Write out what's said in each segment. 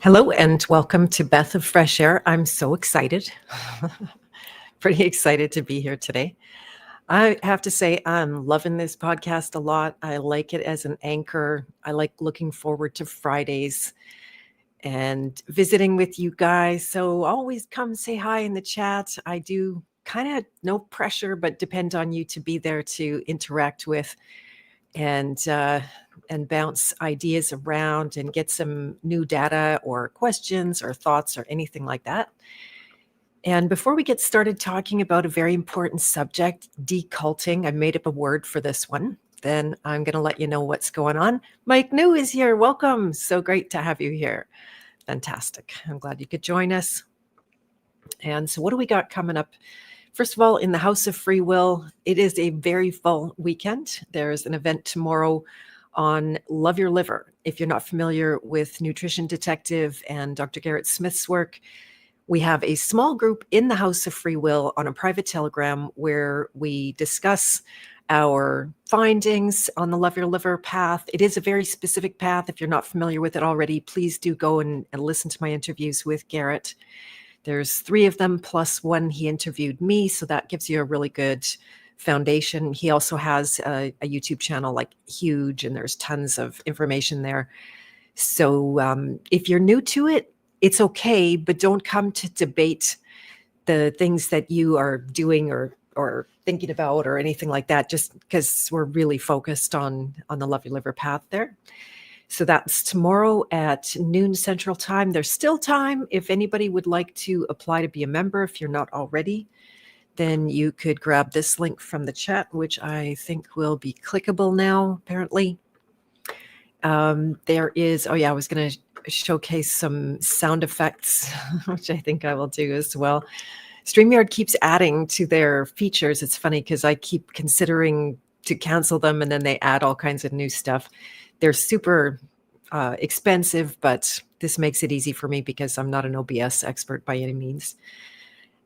Hello and welcome to Beth of Fresh Air. I'm so excited. Pretty excited to be here today. I have to say, I'm loving this podcast a lot. I like it as an anchor. I like looking forward to Fridays and visiting with you guys. So always come say hi in the chat. I do kind of no pressure, but depend on you to be there to interact with and bounce ideas around and get some new data or questions or thoughts or anything like that. And before we get started talking about a very important subject, deculting, I made up a word for this one. Then I'm going to let you know what's going on. Mike New is here. Welcome. So great to have you here. Fantastic. I'm glad you could join us. And so what do we got coming up? First of all, in the House of Free Will, it is a very full weekend. There's an event tomorrow on Love Your Liver. If you're not familiar with Nutrition Detective and Dr. Garrett Smith's work, we have a small group in the House of Free Will on a private Telegram where we discuss our findings on the Love Your Liver path. It is a very specific path. If you're not familiar with it already, please do go and listen to my interviews with Garrett. There's 3 of them plus one he interviewed me, so that gives you a really good foundation. He also has a YouTube channel, like huge, and there's tons of information there. So if you're new to it, it's okay, but don't come to debate the things that you are doing or thinking about or anything like that, just because we're really focused on the Love Your Liver path there. So that's tomorrow at noon Central Time. There's still time. If anybody would like to apply to be a member, if you're not already, then you could grab this link from the chat, which I think will be clickable now, apparently. There is, I was going to showcase some sound effects, which I think I will do as well. StreamYard keeps adding to their features. It's funny because I keep considering to cancel them, and then they add all kinds of new stuff. They're super expensive, but this makes it easy for me because I'm not an OBS expert by any means.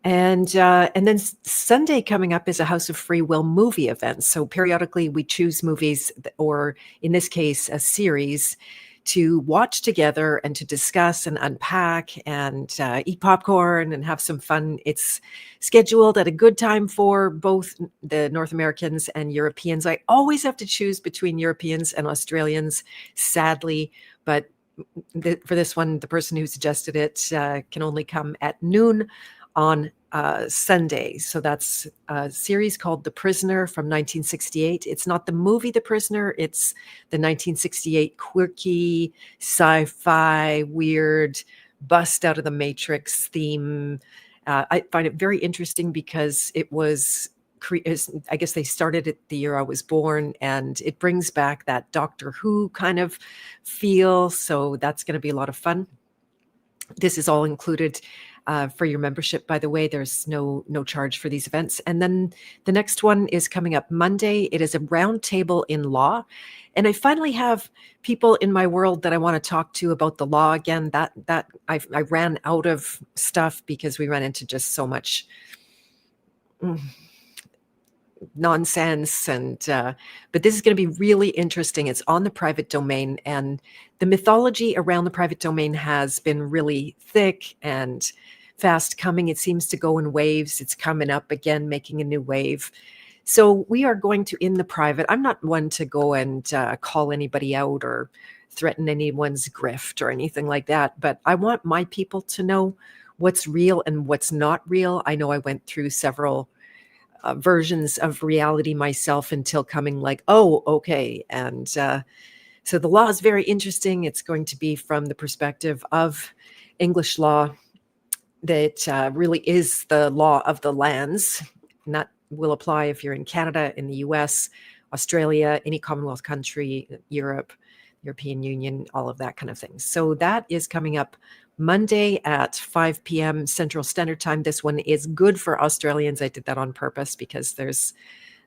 And then Sunday coming up is a House of Free Will movie event. So periodically we choose movies, or in this case, a series, to watch together and to discuss and unpack and eat popcorn and have some fun. It's scheduled at a good time for both the North Americans and Europeans. I always have to choose between Europeans and Australians, sadly, but for this one, the person who suggested it can only come at noon on Sunday. So that's a series called The Prisoner from 1968. It's not the movie The Prisoner, it's the 1968 quirky, sci-fi, weird, bust out of the Matrix theme. I find it very interesting because it was, I guess they started it the year I was born, and it brings back that Doctor Who kind of feel. So that's going to be a lot of fun. This is all included for your membership, by the way. There's no charge for these events. And then the next one is coming up Monday. It is a roundtable in law. And I finally have people in my world that I want to talk to about the law again. That I ran out of stuff because we ran into just so much nonsense. And but this is going to be really interesting. It's on the private domain, and the mythology around the private domain has been really thick and fast coming. It seems to go in waves. It's coming up again, making a new wave. So we are going to, in the private, I'm not one to go and call anybody out or threaten anyone's grift or anything like that, but I want my people to know what's real and what's not real. I know I went through several versions of reality myself until coming like, oh, okay. And so the law is very interesting. It's going to be from the perspective of English law that really is the law of the lands. And that will apply if you're in Canada, in the US, Australia, any Commonwealth country, Europe, European Union, all of that kind of thing. So that is coming up Monday at 5 p.m. Central Standard Time. This one is good for Australians. I did that on purpose because there's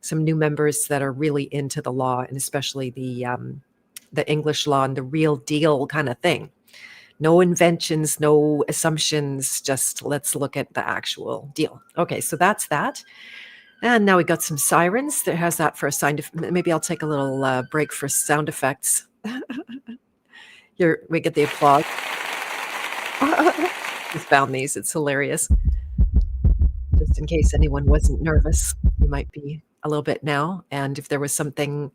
some new members that are really into the law, and especially the English law and the real deal kind of thing. No inventions, no assumptions, just let's look at the actual deal. Okay, so that's that. And now we got some sirens. There has that for a sound. Maybe I'll take a little break for sound effects. Here we get the applause. Just found these. It's hilarious. Just in case anyone wasn't nervous, you might be a little bit now. And if there was something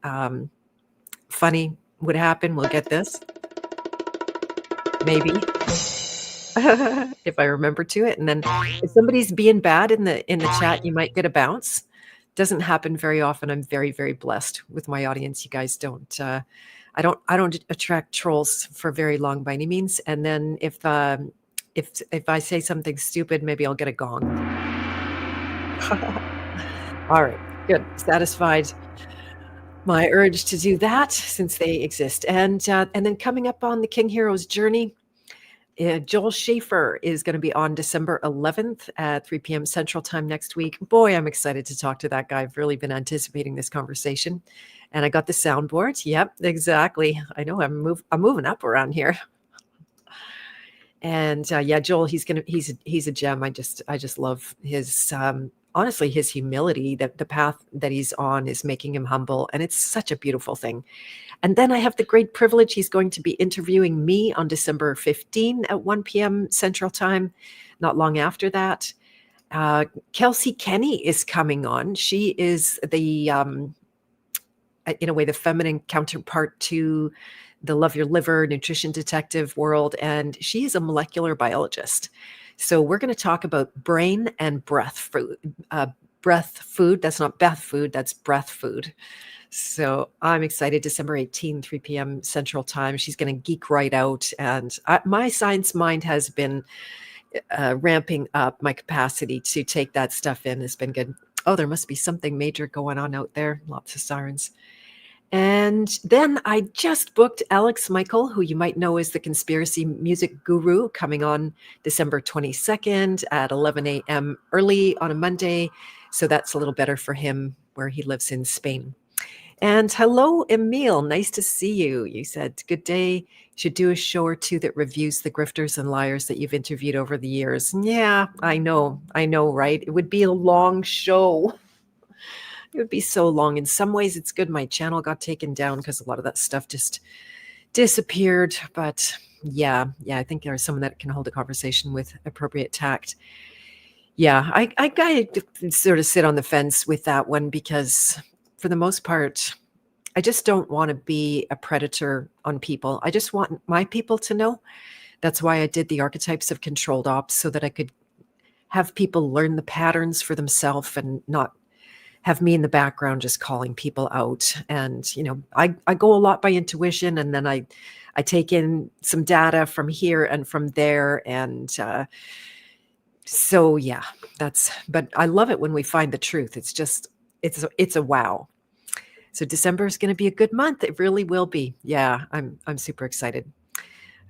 funny would happen, we'll get this. Maybe. If I remember to it. And then if somebody's being bad in the chat, you might get a bounce. Doesn't happen very often. I'm very, very blessed with my audience. You guys don't I don't attract trolls for very long by any means. And then if I say something stupid, maybe I'll get a gong. All right, good. Satisfied my urge to do that since they exist. And then coming up on the King Hero's journey, Joel Schaefer is going to be on December 11th at 3 p.m. Central Time next week. Boy, I'm excited to talk to that guy. I've really been anticipating this conversation. And I got the soundboard. Yep, exactly. I know I'm moving up around here. And yeah, Joel, he's a gem. I just love his honestly, his humility. That the path that he's on is making him humble, and it's such a beautiful thing. And then I have the great privilege. He's going to be interviewing me on December 15 at 1 p.m. Central Time. Not long after that, Kelsey Kenny is coming on. She is the in a way the feminine counterpart to the Love Your Liver nutrition detective world, and she is a molecular biologist. So we're going to talk about brain and breath food. Breath food. That's not Beth food. That's breath food. So I'm excited. December 18, 3 p.m. Central Time. She's going to geek right out, and my science mind has been ramping up. My capacity to take that stuff in has been good. Oh, there must be something major going on out there. Lots of sirens. And then I just booked Alex Michael, who you might know is the conspiracy music guru, coming on December 22nd at 11 a.m. early on a Monday. So that's a little better for him where he lives in Spain. And hello, Emil. Nice to see you. You said, good day. You should do a show or two that reviews the grifters and liars that you've interviewed over the years. Yeah, I know, right? It would be a long show. It would be so long. In some ways, it's good my channel got taken down because a lot of that stuff just disappeared. But yeah, I think there's someone that can hold a conversation with appropriate tact. Yeah, I got to sort of sit on the fence with that one because for the most part, I just don't want to be a predator on people. I just want my people to know. That's why I did the archetypes of controlled ops, so that I could have people learn the patterns for themselves and not have me in the background just calling people out. And, I go a lot by intuition, and then I take in some data from here and from there. And so, yeah, but I love it when we find the truth. It's just, it's a wow. So December is going to be a good month. It really will be. Yeah, I'm super excited.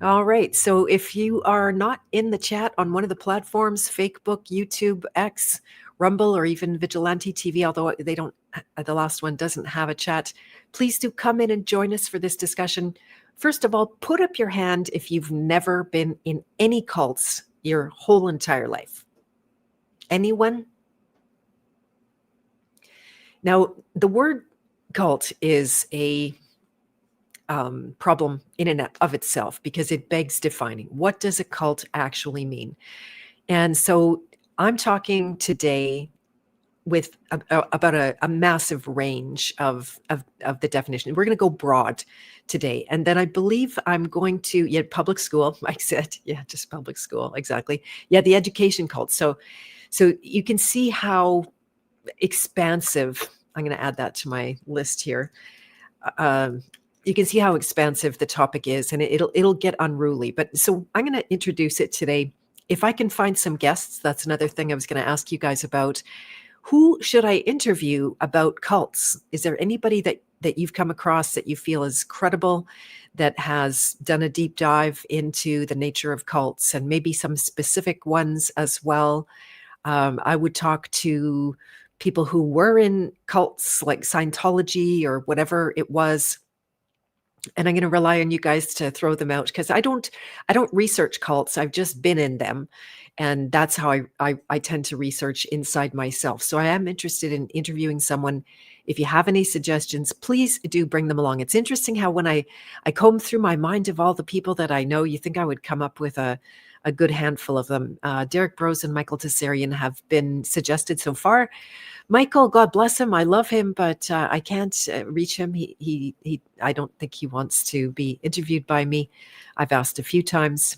All right. So if you are not in the chat on one of the platforms, Facebook, YouTube, X, Rumble, or even Vigilante TV, although the last one doesn't have a chat, please do come in and join us for this discussion. First of all, put up your hand if you've never been in any cults your whole entire life. Anyone? Now, the word cult is a problem in and of itself because it begs defining. What does a cult actually mean? And so I'm talking today with about a massive range of the definition. We're going to go broad today. And then I believe I'm going to, public school, I said, just public school, exactly. Yeah, the education cult. So you can see how expansive, I'm going to add that to my list here. You can see how expansive the topic is, and it'll get unruly. But so I'm going to introduce it today. If I can find some guests, that's another thing I was going to ask you guys about. Who should I interview about cults? Is there anybody that you've come across that you feel is credible, that has done a deep dive into the nature of cults, and maybe some specific ones as well? I would talk to people who were in cults like Scientology or whatever it was. And I'm going to rely on you guys to throw them out because I don't research cults. I've just been in them. And that's how I tend to research inside myself. So I am interested in interviewing someone. If you have any suggestions, please do bring them along. It's interesting how when I comb through my mind of all the people that I know, you think I would come up with a a good handful of them. Derek Brose and Michael Tessarian have been suggested so far. Michael, God bless him. I love him, but I can't reach him. I don't think he wants to be interviewed by me. I've asked a few times.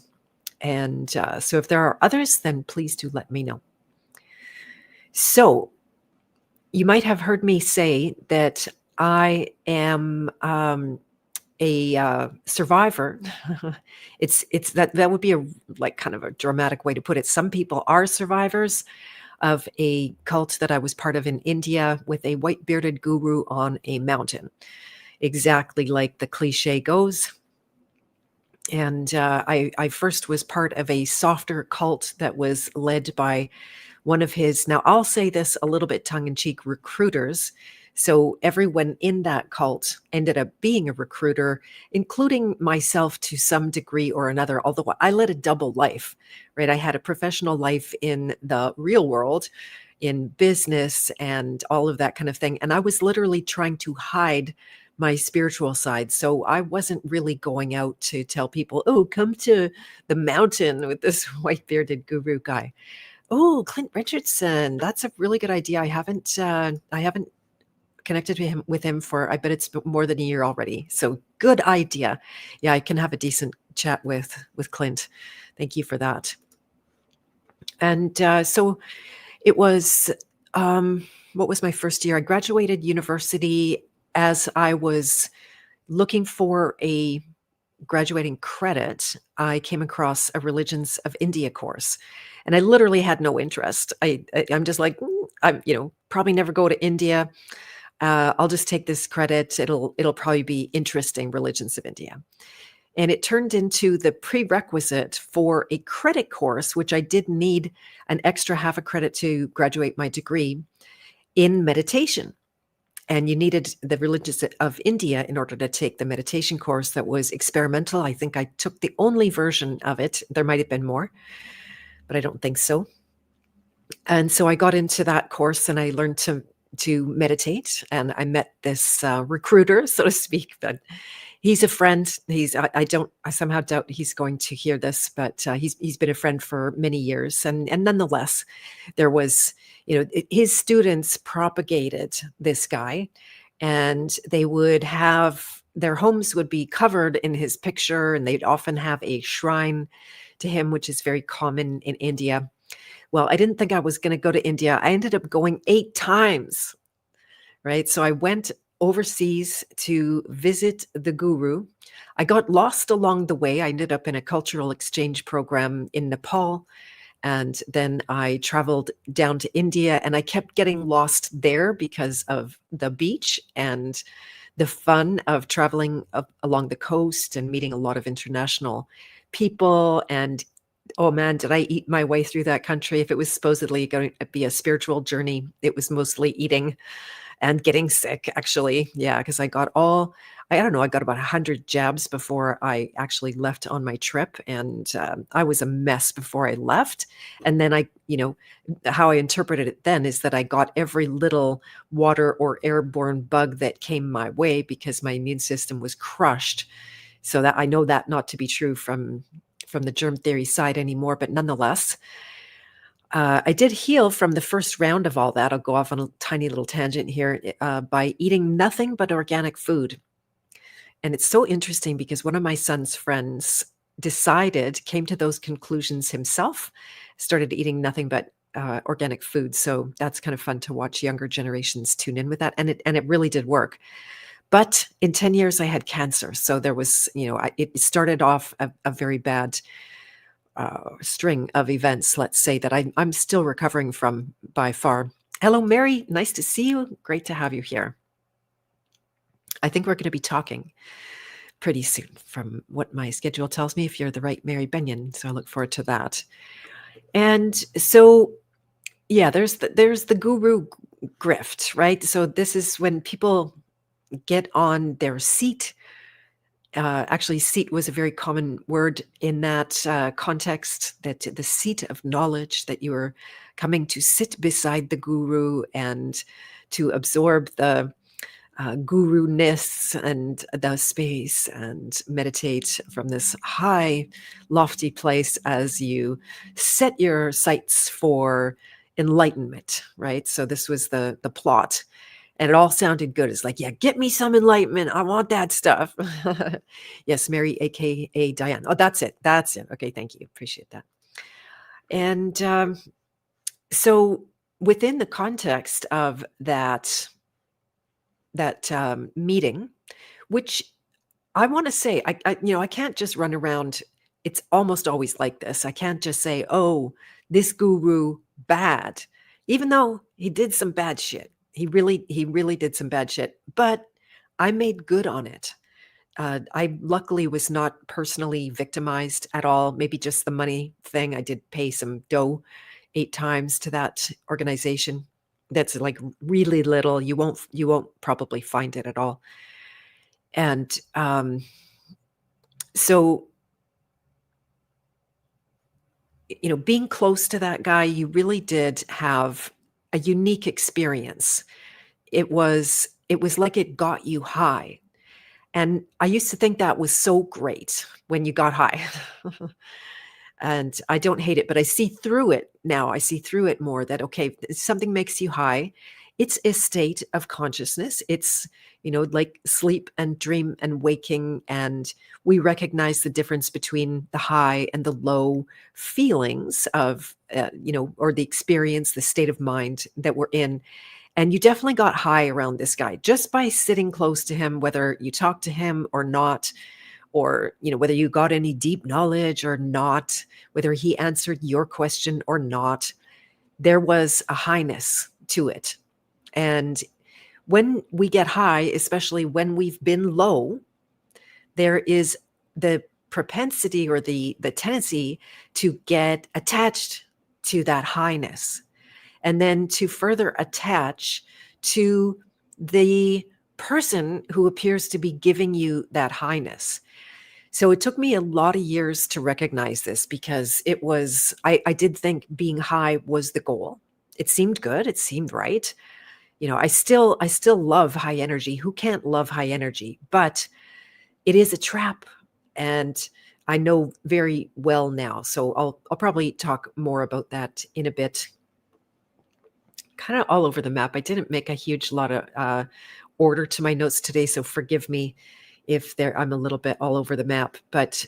And so if there are others, then please do let me know. So you might have heard me say that I am a survivor. it's that would be a like kind of a dramatic way to put it. Some people are survivors of a cult that I was part of in India with a white bearded guru on a mountain, exactly like the cliche goes. And I first was part of a softer cult that was led by one of his, now I'll say this a little bit tongue-in-cheek, recruiters. So everyone in that cult ended up being a recruiter, including myself to some degree or another, although I led a double life, right? I had a professional life in the real world, in business and all of that kind of thing. And I was literally trying to hide my spiritual side. So I wasn't really going out to tell people, oh, come to the mountain with this white bearded guru guy. Oh, Clint Richardson. That's a really good idea. I haven't connected with him for, I bet it's more than a year already. So good idea. Yeah, I can have a decent chat with Clint. Thank you for that. And so it was, what was my first year? I graduated university as I was looking for a graduating credit. I came across a Religions of India course, and I literally had no interest. I'm just like, I'm probably never go to India. I'll just take this credit. It'll probably be interesting, Religions of India. And it turned into the prerequisite for a credit course, which I did need an extra half a credit to graduate my degree in meditation. And you needed the Religions of India in order to take the meditation course that was experimental. I think I took the only version of it. There might have been more, but I don't think so. And so I got into that course and I learned to meditate. And I met this recruiter, so to speak, but he's a friend. I somehow doubt he's going to hear this, but he's been a friend for many years. And nonetheless, there was, his students propagated this guy, and they would have, their homes would be covered in his picture, and they'd often have a shrine to him, which is very common in India. Well, I didn't think I was going to go to India. I ended up going 8 times, right? So I went overseas to visit the guru. I got lost along the way. I ended up in a cultural exchange program in Nepal. And then I traveled down to India, and I kept getting lost there because of the beach and the fun of traveling up along the coast and meeting a lot of international people. And oh man, did I eat my way through that country? If it was supposedly going to be a spiritual journey, it was mostly eating and getting sick, actually. Yeah, because I got about 100 jabs before I actually left on my trip. And I was a mess before I left. And then how I interpreted it then is that I got every little water or airborne bug that came my way because my immune system was crushed. So that I know that not to be true from the germ theory side anymore, but nonetheless, I did heal from the first round of all that. I'll go off on a tiny little tangent here by eating nothing but organic food. And it's so interesting because one of my son's friends came to those conclusions himself, started eating nothing but organic food. So that's kind of fun to watch younger generations tune in with that. And it really did work. But in 10 years, I had cancer. So there was, it started off a very bad string of events, let's say, that I'm still recovering from by far. Hello, Mary. Nice to see you. Great to have you here. I think we're going to be talking pretty soon from what my schedule tells me, if you're the right Mary Benyon. So I look forward to that. And so, yeah, there's the guru grift, right? So this is when people get on their seat. Actually, seat was a very common word in that context, that the seat of knowledge, that you were coming to sit beside the guru and to absorb the guru-ness and the space and meditate from this high, lofty place as you set your sights for enlightenment, right? So this was the plot. And it all sounded good. It's like, yeah, get me some enlightenment. I want that stuff. Yes, Mary, aka Diane. Oh, that's it. That's it. Okay, thank you. Appreciate that. And so within the context of that meeting, which I want to say, I can't just run around. It's almost always like this. I can't just say, oh, this guru bad, even though he did some bad shit. He really did some bad shit, but I made good on it. I luckily was not personally victimized at all. Maybe just the money thing. I did pay some dough 8 times to that organization. That's like really little. You won't probably find it at all. And so, being close to that guy, you really did have a unique experience. It was like it got you high. And I used to think that was so great when you got high. And I don't hate it, but I see through it now. I see through it more that, okay, something makes you high. It's a state of consciousness. It's, like sleep and dream and waking. And we recognize the difference between the high and the low feelings of, or the experience, the state of mind that we're in. And you definitely got high around this guy just by sitting close to him, whether you talked to him or not, or, whether you got any deep knowledge or not, whether he answered your question or not, there was a highness to it. And when we get high, especially when we've been low, there is the propensity or the tendency to get attached to that highness, and then to further attach to the person who appears to be giving you that highness. So it took me a lot of years to recognize this, because it was, I did think being high was the goal. It seemed good. It seemed right. I still love high energy. Who can't love high energy? But it is a trap. And I know very well now. So I'll probably talk more about that in a bit. Kind of all over the map. I didn't make a huge lot of order to my notes today, so forgive me if I'm a little bit all over the map. But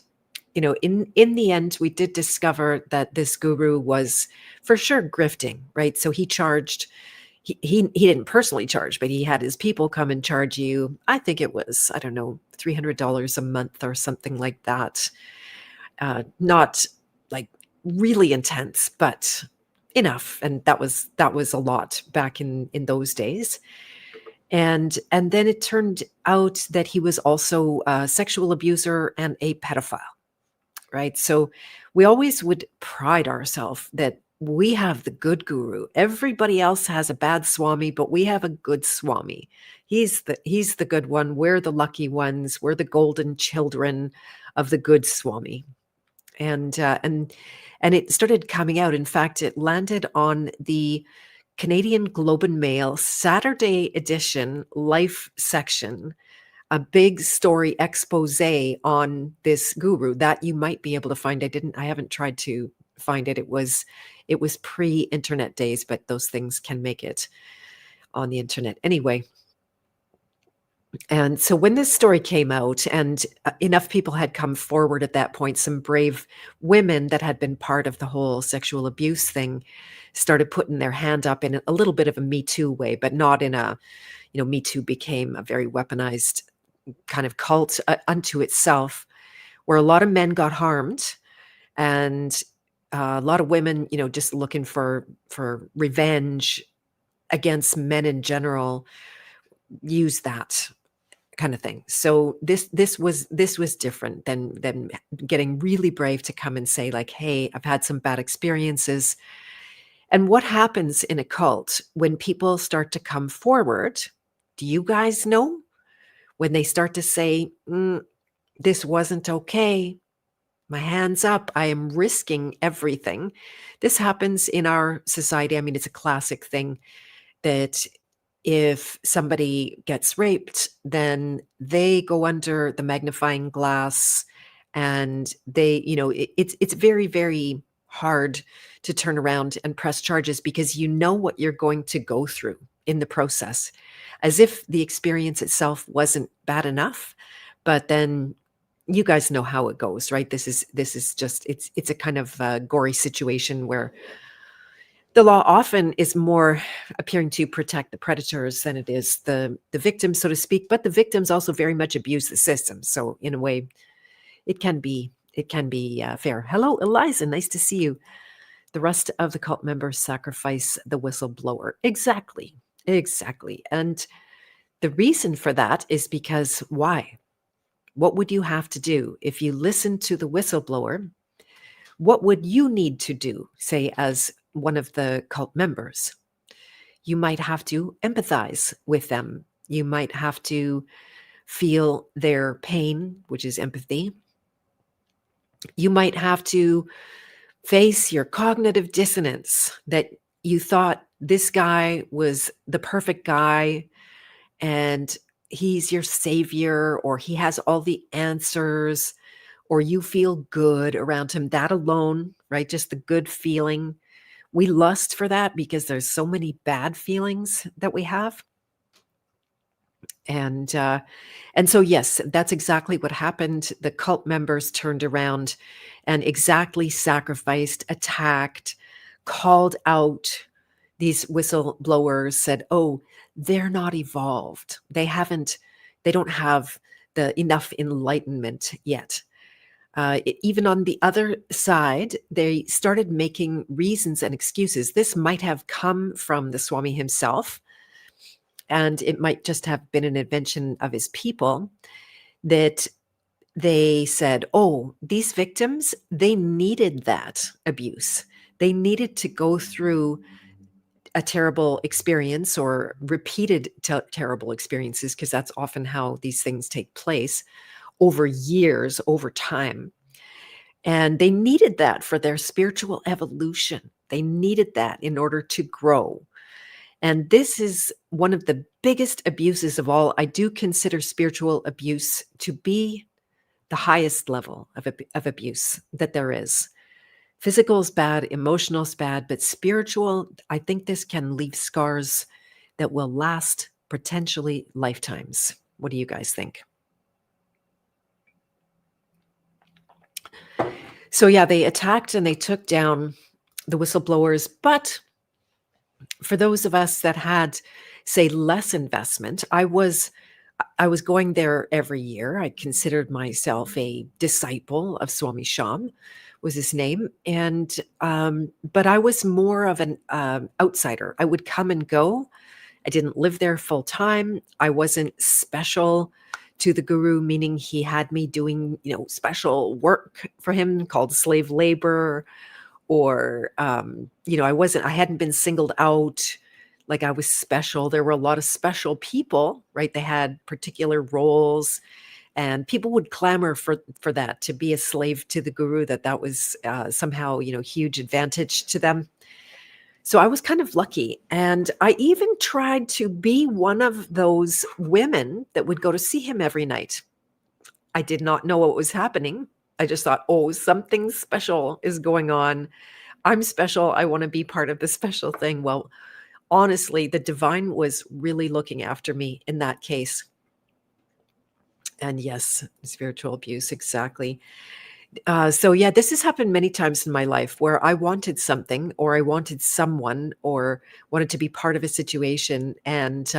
in the end, we did discover that this guru was for sure grifting, right? So he charged. He didn't personally charge, but he had his people come and charge you. I think it was, I don't know, $300 a month or something like that. Not like really intense, but enough. And that was a lot back in those days. And then it turned out that he was also a sexual abuser and a pedophile, right? So we always would pride ourselves that we have the good guru. Everybody else has a bad swami, but we have a good swami. He's the good one. We're the lucky ones. We're the golden children of the good swami. And it started coming out. In fact, it landed on the Canadian Globe and Mail Saturday edition Life section, a big story expose on this guru that you might be able to find. I haven't tried to find it. It was pre-internet days, but those things can make it on the internet anyway. And so when this story came out, and enough people had come forward at that point, some brave women that had been part of the whole sexual abuse thing started putting their hand up in a little bit of a Me Too way, but not in a, Me Too became a very weaponized kind of cult unto itself, where a lot of men got harmed, and a lot of women, just looking for revenge against men in general, use that kind of thing. So this was different than getting really brave to come and say, like, hey, I've had some bad experiences. And what happens in a cult when people start to come forward? Do you guys know? When they start to say, this wasn't okay. My hands up. I am risking everything. This happens in our society. I mean, it's a classic thing that If somebody gets raped, then they go under the magnifying glass, and it's very, very hard to turn around and press charges because you know what you're going to go through in the process, as if the experience itself wasn't bad enough. But then you guys know how it goes, right? This is just it's a kind of gory situation where the law often is more appearing to protect the predators than it is the victims, so to speak. But the victims also very much abuse the system. So in a way, it can be fair. Hello, Eliza. Nice to see you. The rest of the cult members sacrifice the whistleblower. Exactly. Exactly. And the reason for that is because why? What would you have to do if you listen to the whistleblower? What would you need to do, say, as one of the cult members? You might have to empathize with them. You might have to feel their pain, which is empathy. You might have to face your cognitive dissonance that you thought this guy was the perfect guy and he's your savior, or he has all the answers, or you feel good around him. That alone, right? Just the good feeling. We lust for that because there's so many bad feelings that we have. And so, yes, that's exactly what happened. The cult members turned around and exactly sacrificed, attacked, called out these whistleblowers, said, oh, they're not evolved. They don't have the enough enlightenment yet. Even on the other side, they started making reasons and excuses. This might have come from the Swami himself, and it might just have been an invention of his people, that they said, oh, these victims, they needed that abuse. They needed to go through a terrible experience or repeated terrible experiences, because that's often how these things take place over years, over time. And they needed that for their spiritual evolution. They needed that in order to grow. And this is one of the biggest abuses of all. I do consider spiritual abuse to be the highest level of abuse that there is. Physical is bad, emotional is bad, but spiritual, I think this can leave scars that will last potentially lifetimes. What do you guys think? So yeah, they attacked and they took down the whistleblowers, but for those of us that had, say, less investment, I was going there every year. I considered myself a disciple of Swami Sham, was his name, and but I was more of an outsider. I would come and go. I didn't live there full time. I wasn't special to the guru, meaning he had me doing special work for him called slave labor, or I hadn't been singled out like I was special. There were a lot of special people, right? They had particular roles, and people would clamor for that, to be a slave to the guru, that was somehow huge advantage to them. So I was kind of lucky, and I even tried to be one of those women that would go to see him every night. I did not know what was happening. I just thought, oh, something special is going on. I'm special. I want to be part of the special thing. Well, honestly, the divine was really looking after me in that case. And yes, spiritual abuse, exactly. So yeah, this has happened many times in my life where I wanted something, or I wanted someone, or wanted to be part of a situation. And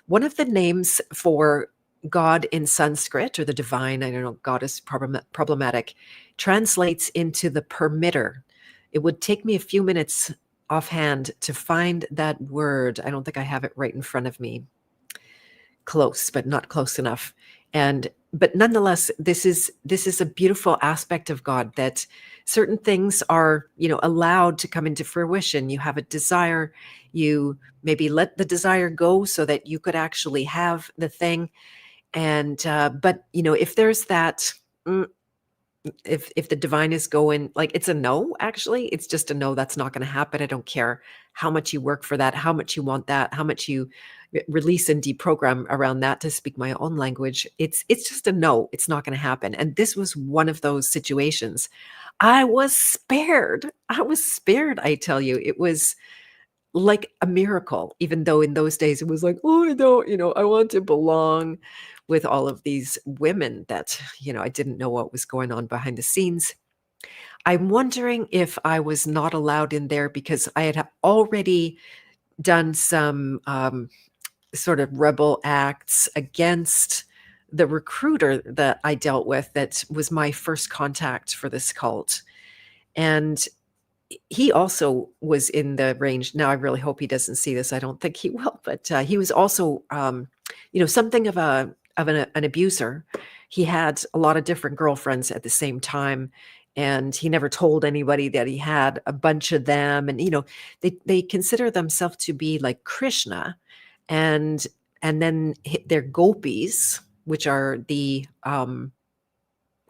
one of the names for God in Sanskrit, or the divine, I don't know, God is problematic, translates into the permitter. It would take me a few minutes offhand to find that word. I don't think I have it right in front of me. Close, but not close enough. But nonetheless, this is a beautiful aspect of God, that certain things are, allowed to come into fruition. You have a desire, you maybe let the desire go so that you could actually have the thing. And but if there's that if the divine is going, like, it's a no, actually. It's just a no, that's not going to happen. I don't care how much you work for that, how much you want that, how much you release and deprogram around that, to speak my own language. It's just a no, it's not going to happen. And this was one of those situations. I was spared. I was spared, I tell you. It was like a miracle, even though in those days it was like, oh, I don't, I want to belong with all of these women that, I didn't know what was going on behind the scenes. I'm wondering if I was not allowed in there because I had already done some sort of rebel acts against the recruiter that I dealt with, that was my first contact for this cult. And he also was in the range. Now, I really hope he doesn't see this. I don't think he will, but he was also, something of an abuser. He had a lot of different girlfriends at the same time, and he never told anybody that he had a bunch of them. And they consider themselves to be like Krishna, and then they're gopis, which are the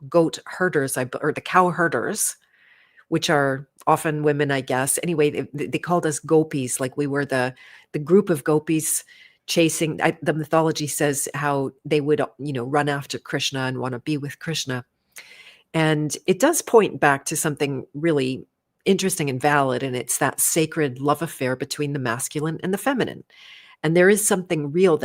goat herders, or the cow herders, which are often women, I guess. Anyway, they called us gopis, like we were the group of gopis chasing. The mythology says how they would, run after Krishna and want to be with Krishna. And it does point back to something really interesting and valid, and it's that sacred love affair between the masculine and the feminine. And there is something real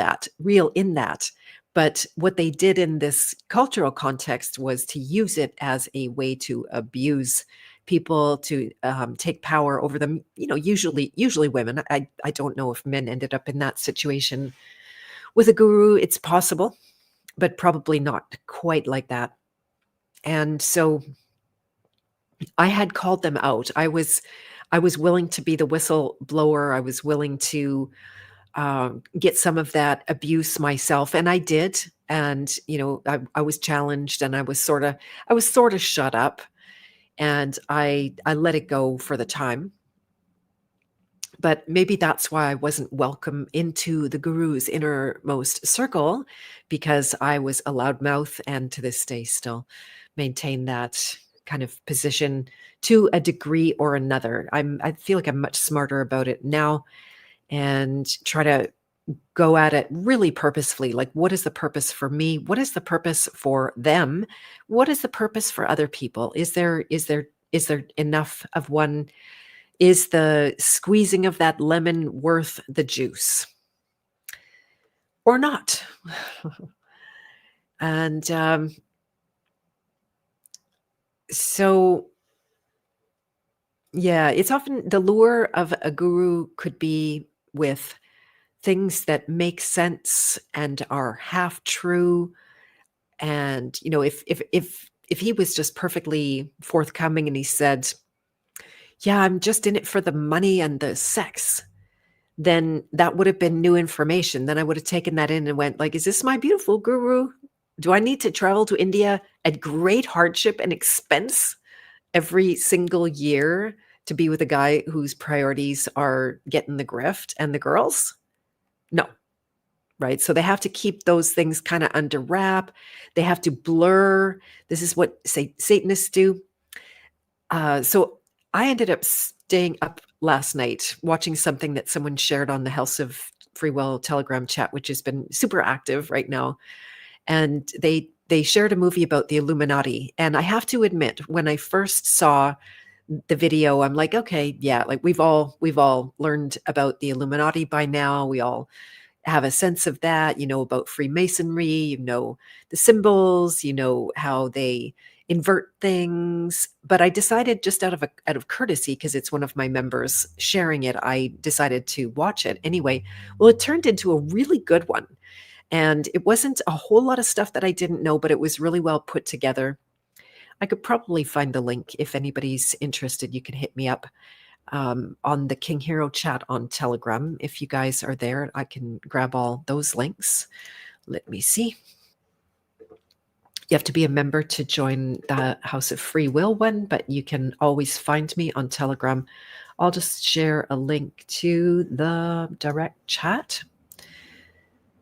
in that. But what they did in this cultural context was to use it as a way to abuse people, to take power over them. Usually women. I don't know if men ended up in that situation with a guru. It's possible, but probably not quite like that. And so I had called them out. I was willing to be the whistleblower. I was willing to get some of that abuse myself, and I did. And I was challenged, and I was sort of shut up, and I let it go for the time. But maybe that's why I wasn't welcome into the guru's innermost circle, because I was a loudmouth, and to this day still maintain that kind of position to a degree or another. I feel like I'm much smarter about it now, and try to go at it really purposefully. Like, what is the purpose for me? What is the purpose for them? What is the purpose for other people? Is there enough of one? Is the squeezing of that lemon worth the juice or not? And so, yeah, it's often the lure of a guru could be with things that make sense and are half true. And if he was just perfectly forthcoming and he said, yeah, I'm just in it for the money and the sex, then that would have been new information. Then I would have taken that in and went like, is this my beautiful guru? Do I need to travel to India at great hardship and expense every single year to be with a guy whose priorities are getting the grift and the girls? No. Right. So they have to keep those things kind of under wrap. They have to blur. This is what Satanists do. So I ended up staying up last night watching something that someone shared on the House of Free Will Telegram chat, which has been super active right now. And they shared a movie about the Illuminati. And I have to admit, when I first saw the video, I'm like, okay, yeah, like we've all learned about the Illuminati by now. We all have a sense of that, about Freemasonry, the symbols, how they invert things. But I decided, just out of courtesy, because it's one of my members sharing it, I decided to watch it anyway. Well, it turned into a really good one. And it wasn't a whole lot of stuff that I didn't know, but it was really well put together. I could probably find the link. If anybody's interested, you can hit me up on the King Hero chat on Telegram. If you guys are there, I can grab all those links. Let me see. You have to be a member to join the House of Free Will one, but you can always find me on Telegram. I'll just share a link to the direct chat.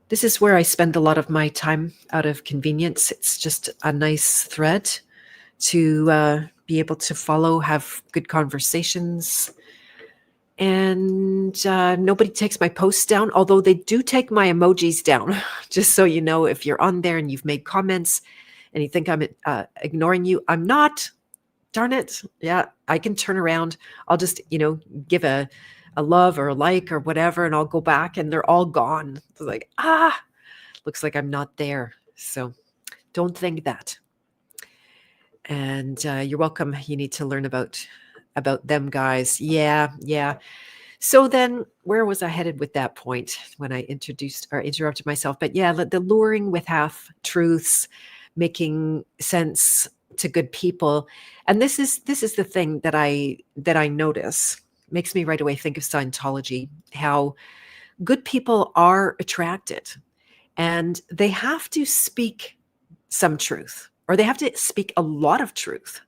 This is where I spend a lot of my time out of convenience. It's just a nice thread to be able to follow, have good conversations. And nobody takes my posts down, although they do take my emojis down. Just so you know, if you're on there and you've made comments and you think I'm ignoring you, I'm not. Darn it. Yeah, I can turn around. I'll just, give a love or a like or whatever, and I'll go back and they're all gone. It's like, looks like I'm not there. So don't think that. And you're welcome. You need to learn about them guys. Yeah. So then where was I headed with that point when I introduced or interrupted myself? But yeah, the luring with half truths, making sense to good people. And this is the thing that I notice, makes me right away think of Scientology, how good people are attracted and they have to speak some truth, or they have to speak a lot of truth.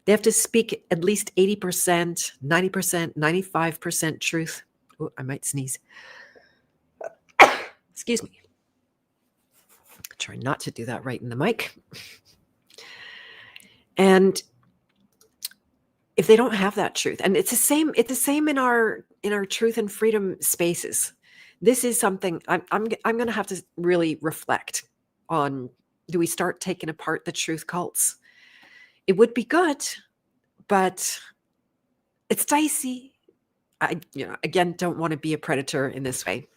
They have to speak at least 80%, 90%, 95% truth. Oh, I might sneeze. Excuse me. Try not to do that right in the mic. And if they don't have that truth, and it's the same in our truth and freedom spaces. This is something I'm going to have to really reflect on. Do we start taking apart the truth cults? It would be good, but it's dicey. I, again, don't want to be a predator in this way.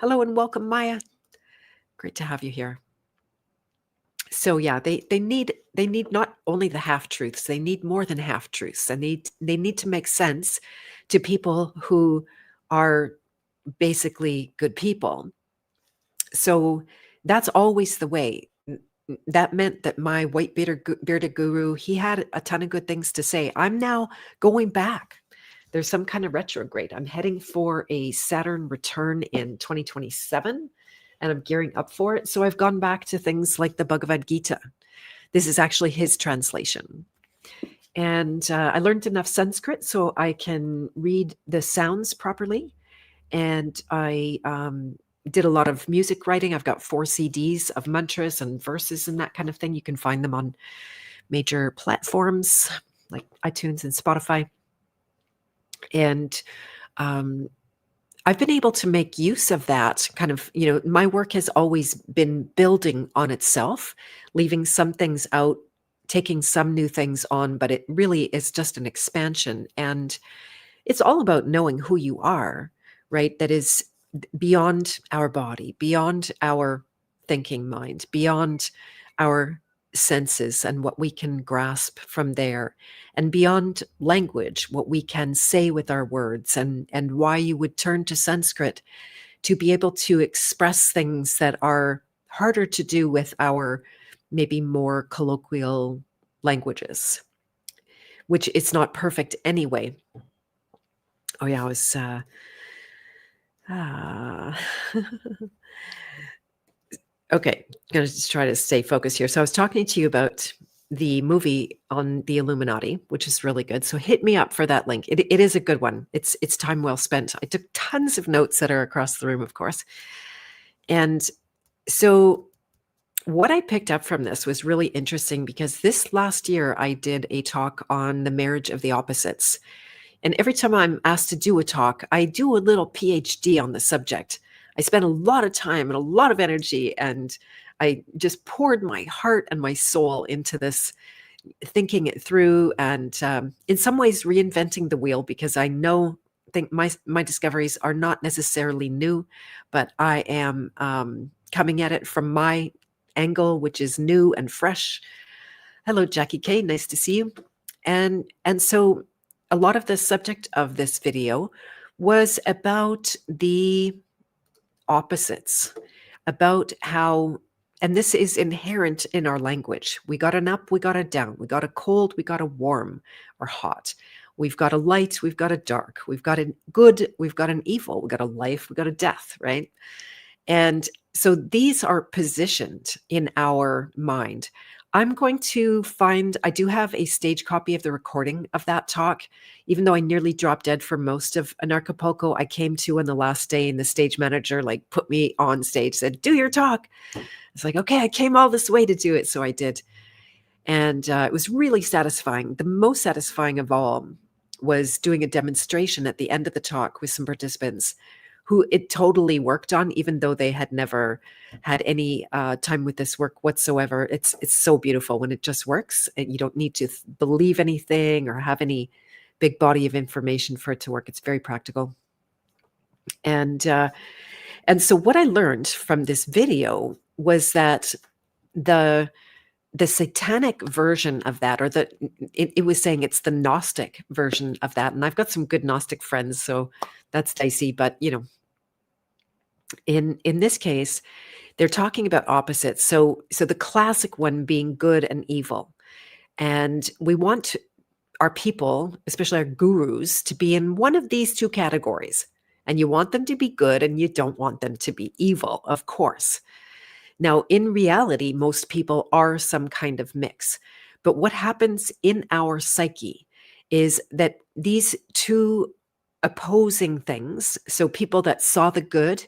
Hello and welcome, Maya. Great to have you here. So yeah, they need not only the half truths, they need more than half truths, and they need to make sense to people who are basically good people. So that's always the way. That meant that my white bearded guru, he had a ton of good things to say. I'm now going back. There's some kind of retrograde. I'm heading for a Saturn return in 2027, and I'm gearing up for it. So I've gone back to things like the Bhagavad Gita. This is actually his translation. And I learned enough Sanskrit so I can read the sounds properly. And I did a lot of music writing. I've got 4 CDs of mantras and verses and that kind of thing. You can find them on major platforms like iTunes and Spotify. And I've been able to make use of that kind of, my work has always been building on itself, leaving some things out, taking some new things on, but it really is just an expansion. And it's all about knowing who you are, right? That is beyond our body, beyond our thinking mind, beyond our senses and what we can grasp from there, and beyond language, what we can say with our words, and why you would turn to Sanskrit to be able to express things that are harder to do with our maybe more colloquial languages, which it's not perfect anyway. Oh yeah, I was okay, I'm going to just try to stay focused here. So I was talking to you about the movie on the Illuminati, which is really good. So hit me up for that link. It is a good one. It's time well spent. I took tons of notes that are across the room, of course. And so what I picked up from this was really interesting, because this last year I did a talk on the marriage of the opposites. And every time I'm asked to do a talk, I do a little PhD on the subject. I spent a lot of time and a lot of energy, and I just poured my heart and my soul into this, thinking it through, and in some ways reinventing the wheel, because I think my discoveries are not necessarily new, but I am coming at it from my angle, which is new and fresh. Hello, Jackie K. Nice to see you. And so a lot of the subject of this video was about the opposites, about how, and this is inherent in our language. We got an up, we got a down, we got a cold, we got a warm or hot. We've got a light, we've got a dark, we've got a good, we've got an evil, we've got a life, we've got a death, right? And so these are positioned in our mind. I'm going to find, I do have a stage copy of the recording of that talk. Even though I nearly dropped dead for most of Anarchapulco, I came to on the last day, and the stage manager put me on stage, said, do your talk. It's like, okay, I came all this way to do it. So I did. And it was really satisfying. The most satisfying of all was doing a demonstration at the end of the talk with some participants who it totally worked on, even though they had never had any time with this work whatsoever. It's so beautiful when it just works, and you don't need to believe anything or have any big body of information for it to work. It's very practical. And so what I learned from this video was that the satanic version of that, or it was saying it's the Gnostic version of that. And I've got some good Gnostic friends, so that's dicey. But in this case, they're talking about opposites. So the classic one being good and evil, and we want our people, especially our gurus, to be in one of these two categories. And you want them to be good, and you don't want them to be evil, of course. Now, in reality, most people are some kind of mix. But what happens in our psyche is that these two opposing things, so people that saw the good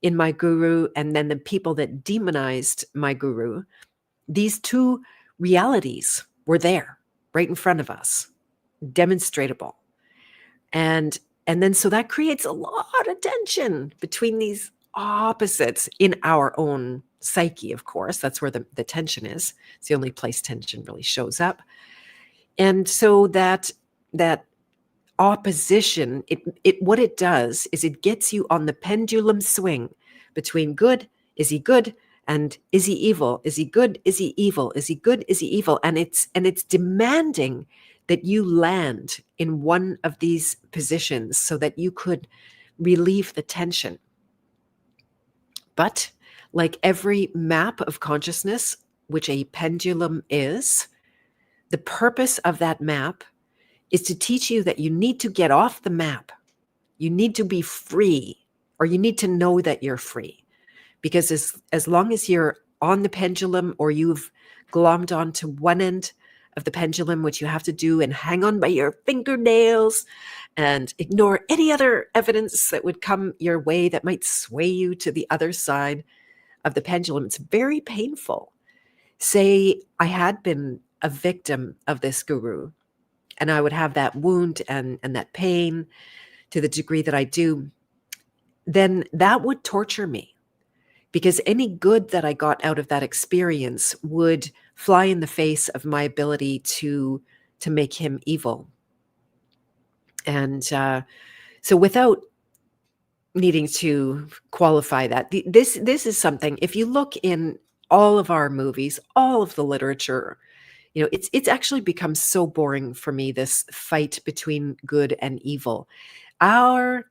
in my guru and then the people that demonized my guru, these two realities were there right in front of us, demonstratable. And then so that creates a lot of tension between these opposites in our own psyche, of course. That's where the tension is. It's the only place tension really shows up. And so that opposition, what it does is it gets you on the pendulum swing between good, is he good, and is he evil? Is he good? Is he evil? Is he good? Is he evil? And it's demanding that you land in one of these positions so that you could relieve the tension. But like every map of consciousness, which a pendulum is, the purpose of that map is to teach you that you need to get off the map. You need to be free, or you need to know that you're free. Because as long as you're on the pendulum, or you've glommed onto one end of the pendulum, which you have to do and hang on by your fingernails and ignore any other evidence that would come your way that might sway you to the other side of the pendulum, it's very painful. Say I had been a victim of this guru, and I would have that wound and that pain to the degree that I do, then that would torture me, because any good that I got out of that experience would fly in the face of my ability to make him evil. And so without needing to qualify that, this is something, if you look in all of our movies, all of the literature, it's actually become so boring for me, this fight between good and evil. Our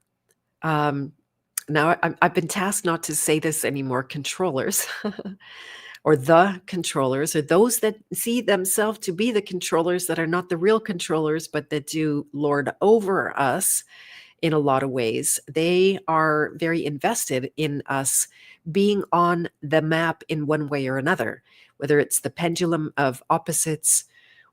now I've been tasked not to say this anymore, controllers or the controllers, or those that see themselves to be the controllers that are not the real controllers, but that do lord over us in a lot of ways. They are very invested in us being on the map in one way or another, whether it's the pendulum of opposites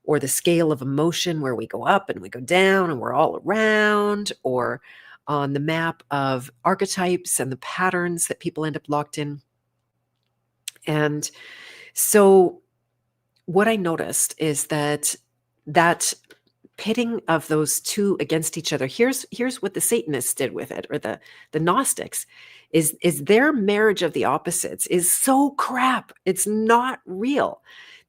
or the scale of emotion where we go up and we go down and we're all around, or on the map of archetypes and the patterns that people end up locked in. And so what I noticed is that pitting of those two against each other, here's what the Satanists did with it, or the Gnostics, is their marriage of the opposites is so crap. It's not real.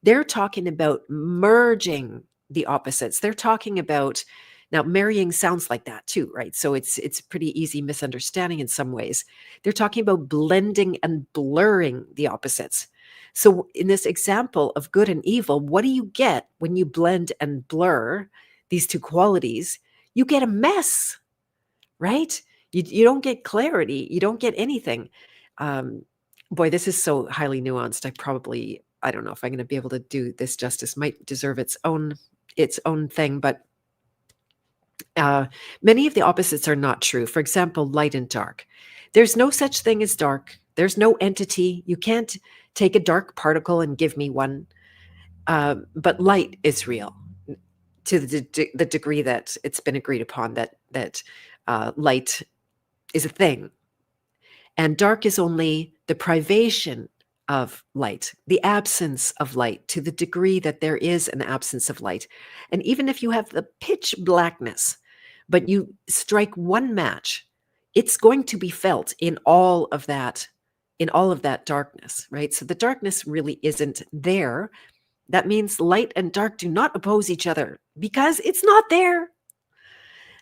They're talking about merging the opposites. They're talking about, now marrying sounds like that too, right? So it's pretty easy misunderstanding in some ways. They're talking about blending and blurring the opposites. So in this example of good and evil, what do you get when you blend and blur these two qualities? You get a mess, right? You don't get clarity. You don't get anything. Boy, this is so highly nuanced. I don't know if I'm going to be able to do this justice. Might deserve its own thing, but many of the opposites are not true. For example, light and dark. There's no such thing as dark. There's no entity. You can't take a dark particle and give me one. But light is real, to the degree that it's been agreed upon that light is a thing. And dark is only the privation of light, the absence of light, to the degree that there is an absence of light. And even if you have the pitch blackness, but you strike one match, it's going to be felt in all of that darkness, right? So the darkness really isn't there. That means light and dark do not oppose each other because it's not there.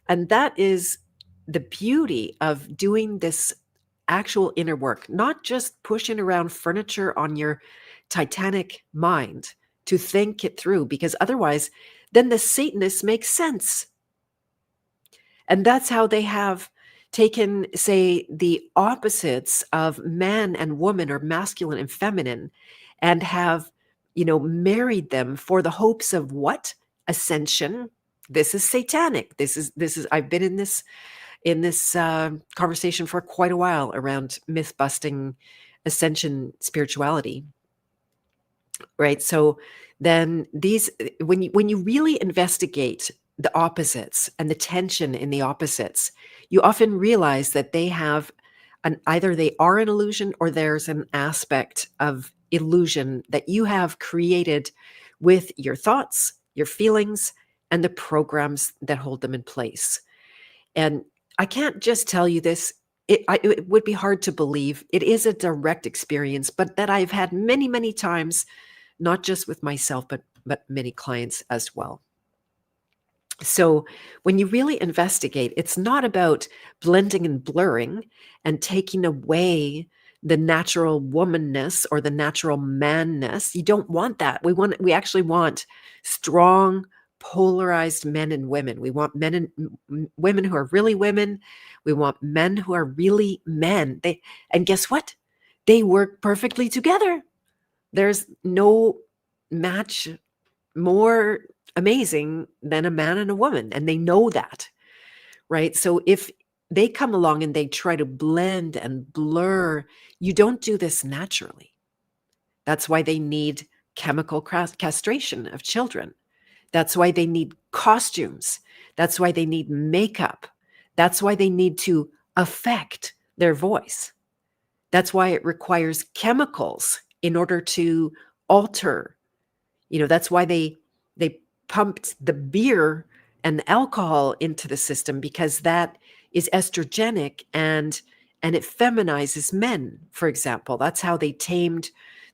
And that is the beauty of doing this actual inner work, not just pushing around furniture on your Titanic mind to think it through, because otherwise, then the Satanists make sense. And that's how they have taken, say, the opposites of man and woman, or masculine and feminine, and have, married them for the hopes of what? Ascension. This is satanic. This is, I've been in this conversation for quite a while around myth busting ascension spirituality, right? So then when you really investigate the opposites and the tension in the opposites, you often realize that they have either they are an illusion, or there's an aspect of illusion that you have created with your thoughts, your feelings, and the programs that hold them in place. And I can't just tell you this. It would be hard to believe. It is a direct experience, but that I've had many, many times, not just with myself, but many clients as well. So when you really investigate, it's not about blending and blurring and taking away the natural womanness or the natural manness. You don't want that. We actually want strong, polarized men and women. We want men and women who are really women. We want men who are really men. And guess what? They work perfectly together. There's no match more amazing than a man and a woman, and they know that, right? So if they come along and they try to blend and blur, you don't do this naturally. That's why they need chemical castration of children. That's why they need costumes. That's why they need makeup. That's why they need to affect their voice. That's why it requires chemicals in order to alter. That's why they pumped the beer and the alcohol into the system, because that is estrogenic and it feminizes men, for example. That's how they tamed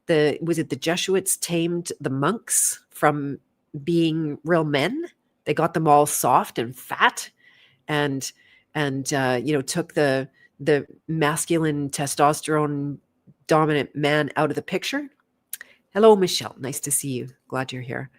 the Jesuits tamed the monks from being real men. They got them all soft and fat and took the masculine testosterone dominant man out of the picture. Hello, Michelle. Nice to see you. Glad you're here.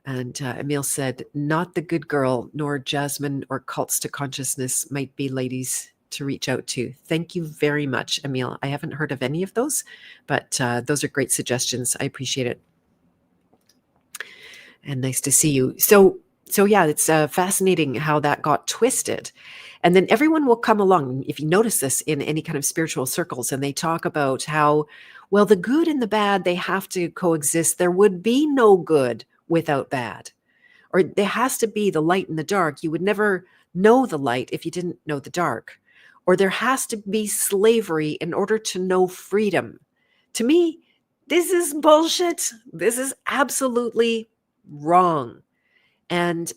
And Emil said, not the good girl, nor Jasmine or cults to consciousness might be ladies to reach out to. Thank you very much, Emil. I haven't heard of any of those, but those are great suggestions. I appreciate it. And nice to see you. So yeah, it's fascinating how that got twisted. And then everyone will come along, if you notice this in any kind of spiritual circles, and they talk about how, well, the good and the bad, they have to coexist. There would be no good without bad. Or there has to be the light and the dark. You would never know the light if you didn't know the dark. Or there has to be slavery in order to know freedom. To me, this is bullshit. This is absolutely wrong. And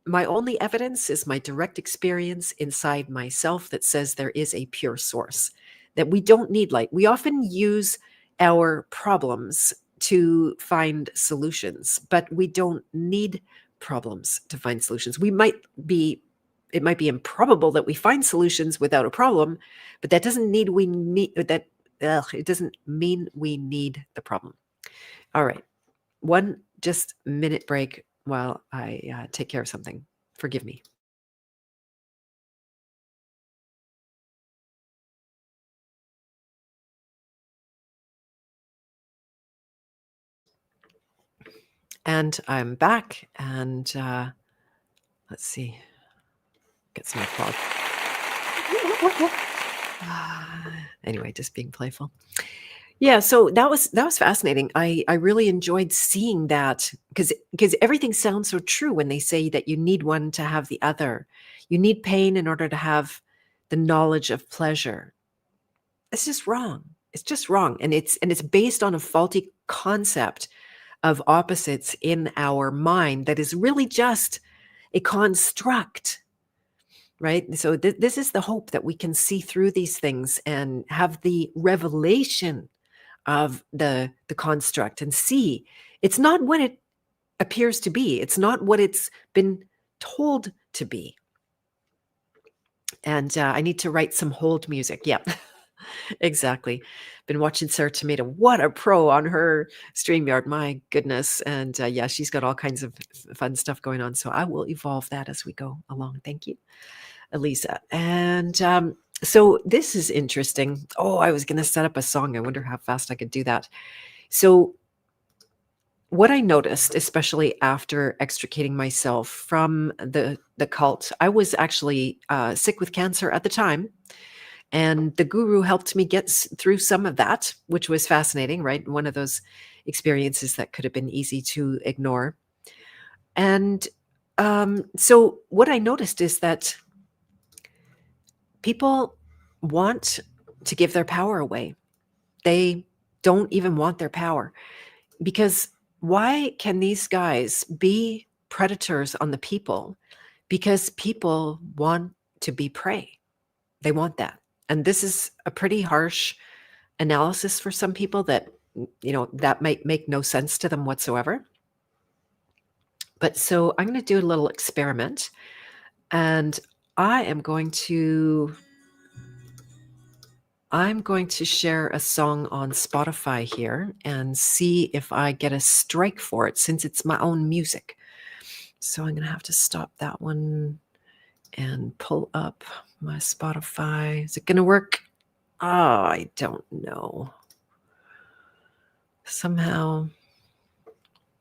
my only evidence is my direct experience inside myself that says there is a pure source, that we don't need light. We often use our problems to find solutions, but we don't need problems to find solutions. It might be improbable that we find solutions without a problem, but that doesn't mean we need the problem. All right. One just minute break while I take care of something. Forgive me. And I'm back, and let's see, get some applause. Anyway, just being playful. Yeah, so that was fascinating. I really enjoyed seeing that, because everything sounds so true when they say that you need one to have the other. You need pain in order to have the knowledge of pleasure. It's just wrong. It's just wrong. And it's based on a faulty concept of opposites in our mind that is really just a construct, right? So this is the hope that we can see through these things and have the revelation of the construct and see it's not what it appears to be. It's not what it's been told to be. And I need to write some hold music. Yeah, exactly. Been watching Sarah Tomato. What a pro on her StreamYard. My goodness. And yeah, she's got all kinds of fun stuff going on. So I will evolve that as we go along. Thank you, Elisa. And so this is interesting. Oh, I was going to set up a song. I wonder how fast I could do that. So what I noticed, especially after extricating myself from the cult, I was actually sick with cancer at the time. And the guru helped me get through some of that, which was fascinating, right? One of those experiences that could have been easy to ignore. And so what I noticed is that people want to give their power away. They don't even want their power. Because why can these guys be predators on the people? Because people want to be prey. They want that. And this is a pretty harsh analysis for some people that, that might make no sense to them whatsoever. But so I'm going to do a little experiment, and I'm going to share a song on Spotify here and see if I get a strike for it, since it's my own music. So I'm going to have to stop that one and pull up my Spotify. Is it going to work? Oh, I don't know. Somehow.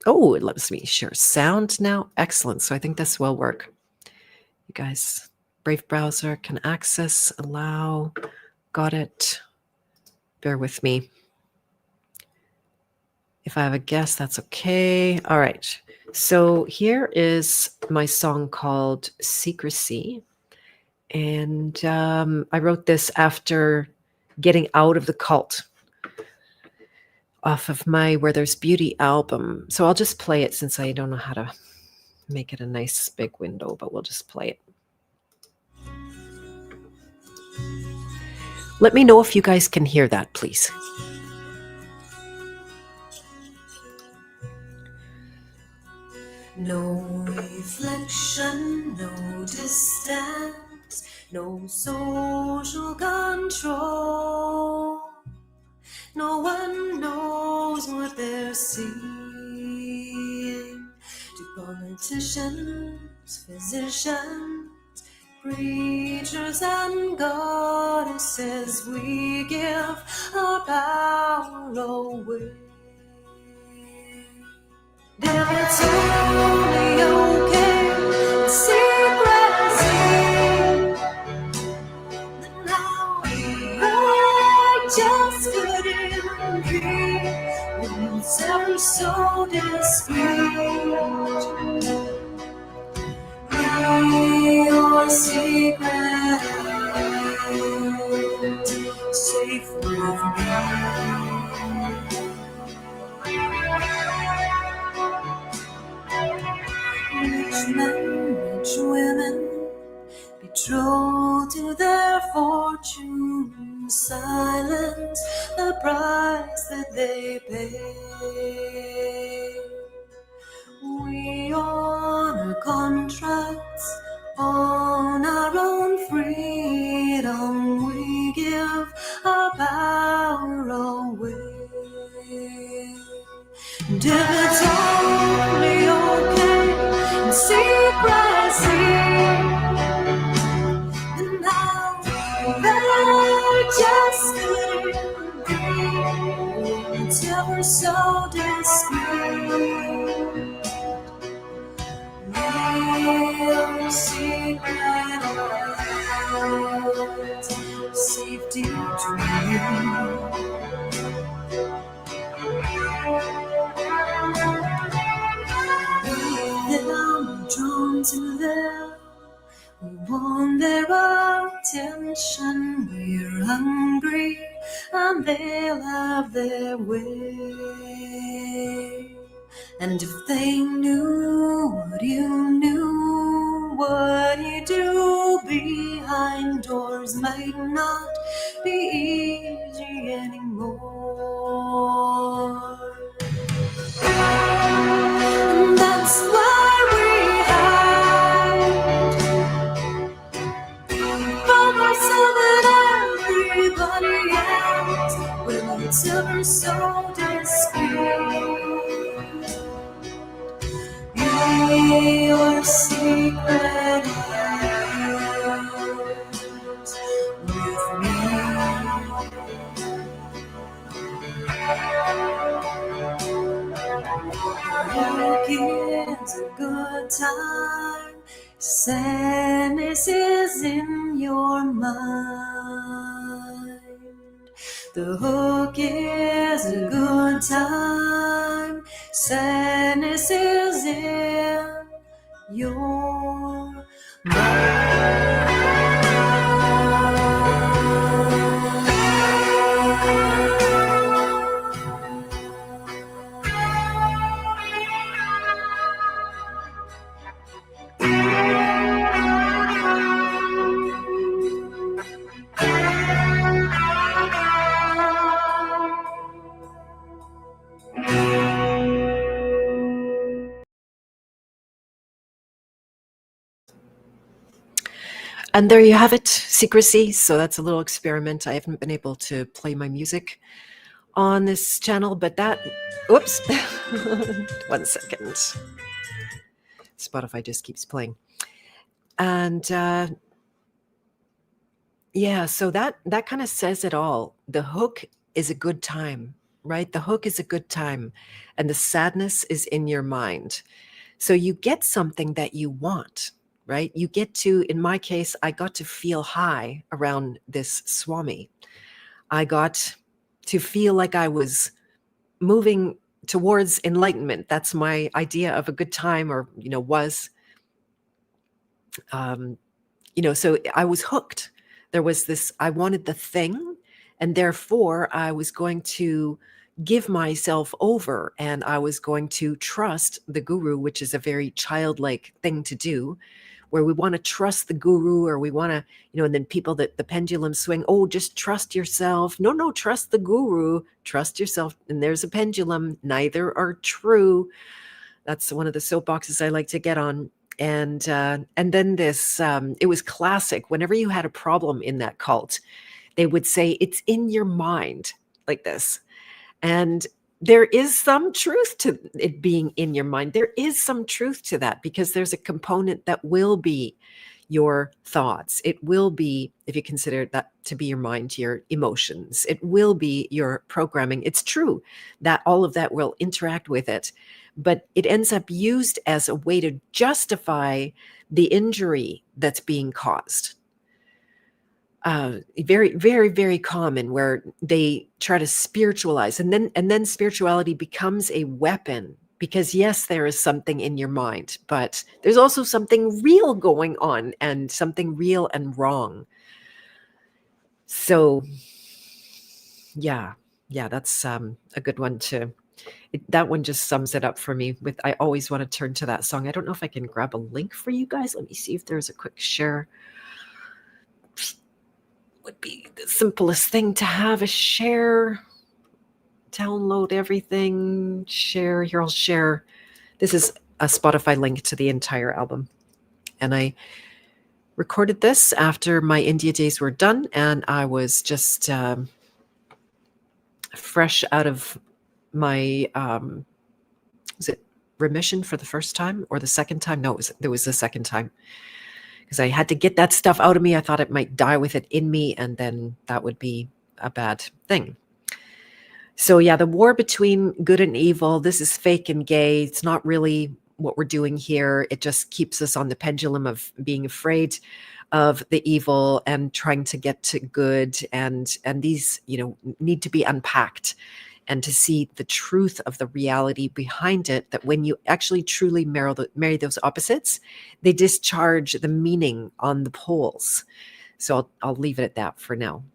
Oh, it lets me share sound now. Excellent. So I think this will work. You guys, Brave browser can access, allow. Got it. Bear with me. If I have a guess, that's okay. All right. So here is my song called Secrecy. And I wrote this after getting out of the cult off of my Where There's Beauty album. So I'll just play it since I don't know how to make it a nice big window, but we'll just play it. Let me know if you guys can hear that, please. No reflection, no distance, no social control. No one knows what they're seeing. To politicians, physicians, preachers and goddesses, we give our power away. If it's only okay, secrecy, then now I just couldn't be once ever so discreet. Your secret safe with me. Rich men, rich women, betrothed to their fortune, silence the price that they pay. We honor contracts on our own freedom. We give our power away. And if it's only okay in secrecy, then now there just couldn't be. It's ever so discreet. Real secret words, safety dream. Them drawn to them, we want their attention. We're hungry and they'll have their way. And if they knew what you do behind doors might not be easy anymore. And that's why we hide from ourselves and everybody else. When it's ever so discreet, your secret is with me. It's a good time. Sadness is in your mind. The hook is a good time. Sadness is in your And there you have it, secrecy. So that's a little experiment. I haven't been able to play my music on this channel, but that, oops, 1 second. Spotify just keeps playing. And yeah, so that kind of says it all. The hook is a good time, right? The hook is a good time, and the sadness is in your mind. So you get something that you want, right? You get to, in my case, I got to feel high around this Swami. I got to feel like I was moving towards enlightenment. That's my idea of a good time, or, was. So I was hooked. There was this, I wanted the thing, and therefore I was going to give myself over, and I was going to trust the guru, which is a very childlike thing to do, where we want to trust the guru, or we want to, and then people that the pendulum swing, oh, just trust yourself. No, trust the guru, trust yourself. And there's a pendulum. Neither are true. That's one of the soapboxes I like to get on. And then this, it was classic. Whenever you had a problem in that cult, they would say, it's in your mind, like this. And there is some truth to it being in your mind. There is some truth to that, because there's a component that will be your thoughts. It will be, if you consider that to be your mind, your emotions. It will be your programming. It's true that all of that will interact with it, but it ends up used as a way to justify the injury that's being caused. Very, very, very common, where they try to spiritualize, and then spirituality becomes a weapon, because yes, there is something in your mind, but there's also something real going on, and something real and wrong. So yeah, that's a good one too. That one just sums it up for me. I always want to turn to that song. I don't know if I can grab a link for you guys. Let me see if there's a quick share. Would be the simplest thing to have a share. Download everything, share. Here, I'll share. This is a Spotify link to the entire album. And I recorded this after my India days were done, and I was just fresh out of my, was it remission for the first time or the second time? No, there was the second time. Because I had to get that stuff out of me. I thought it might die with it in me, and then that would be a bad thing. So yeah, the war between good and evil, this is fake and gay. It's not really what we're doing here. It just keeps us on the pendulum of being afraid of the evil and trying to get to good. And these, need to be unpacked, and to see the truth of the reality behind it, that when you actually truly marry those opposites, they discharge the meaning on the poles. So I'll leave it at that for now.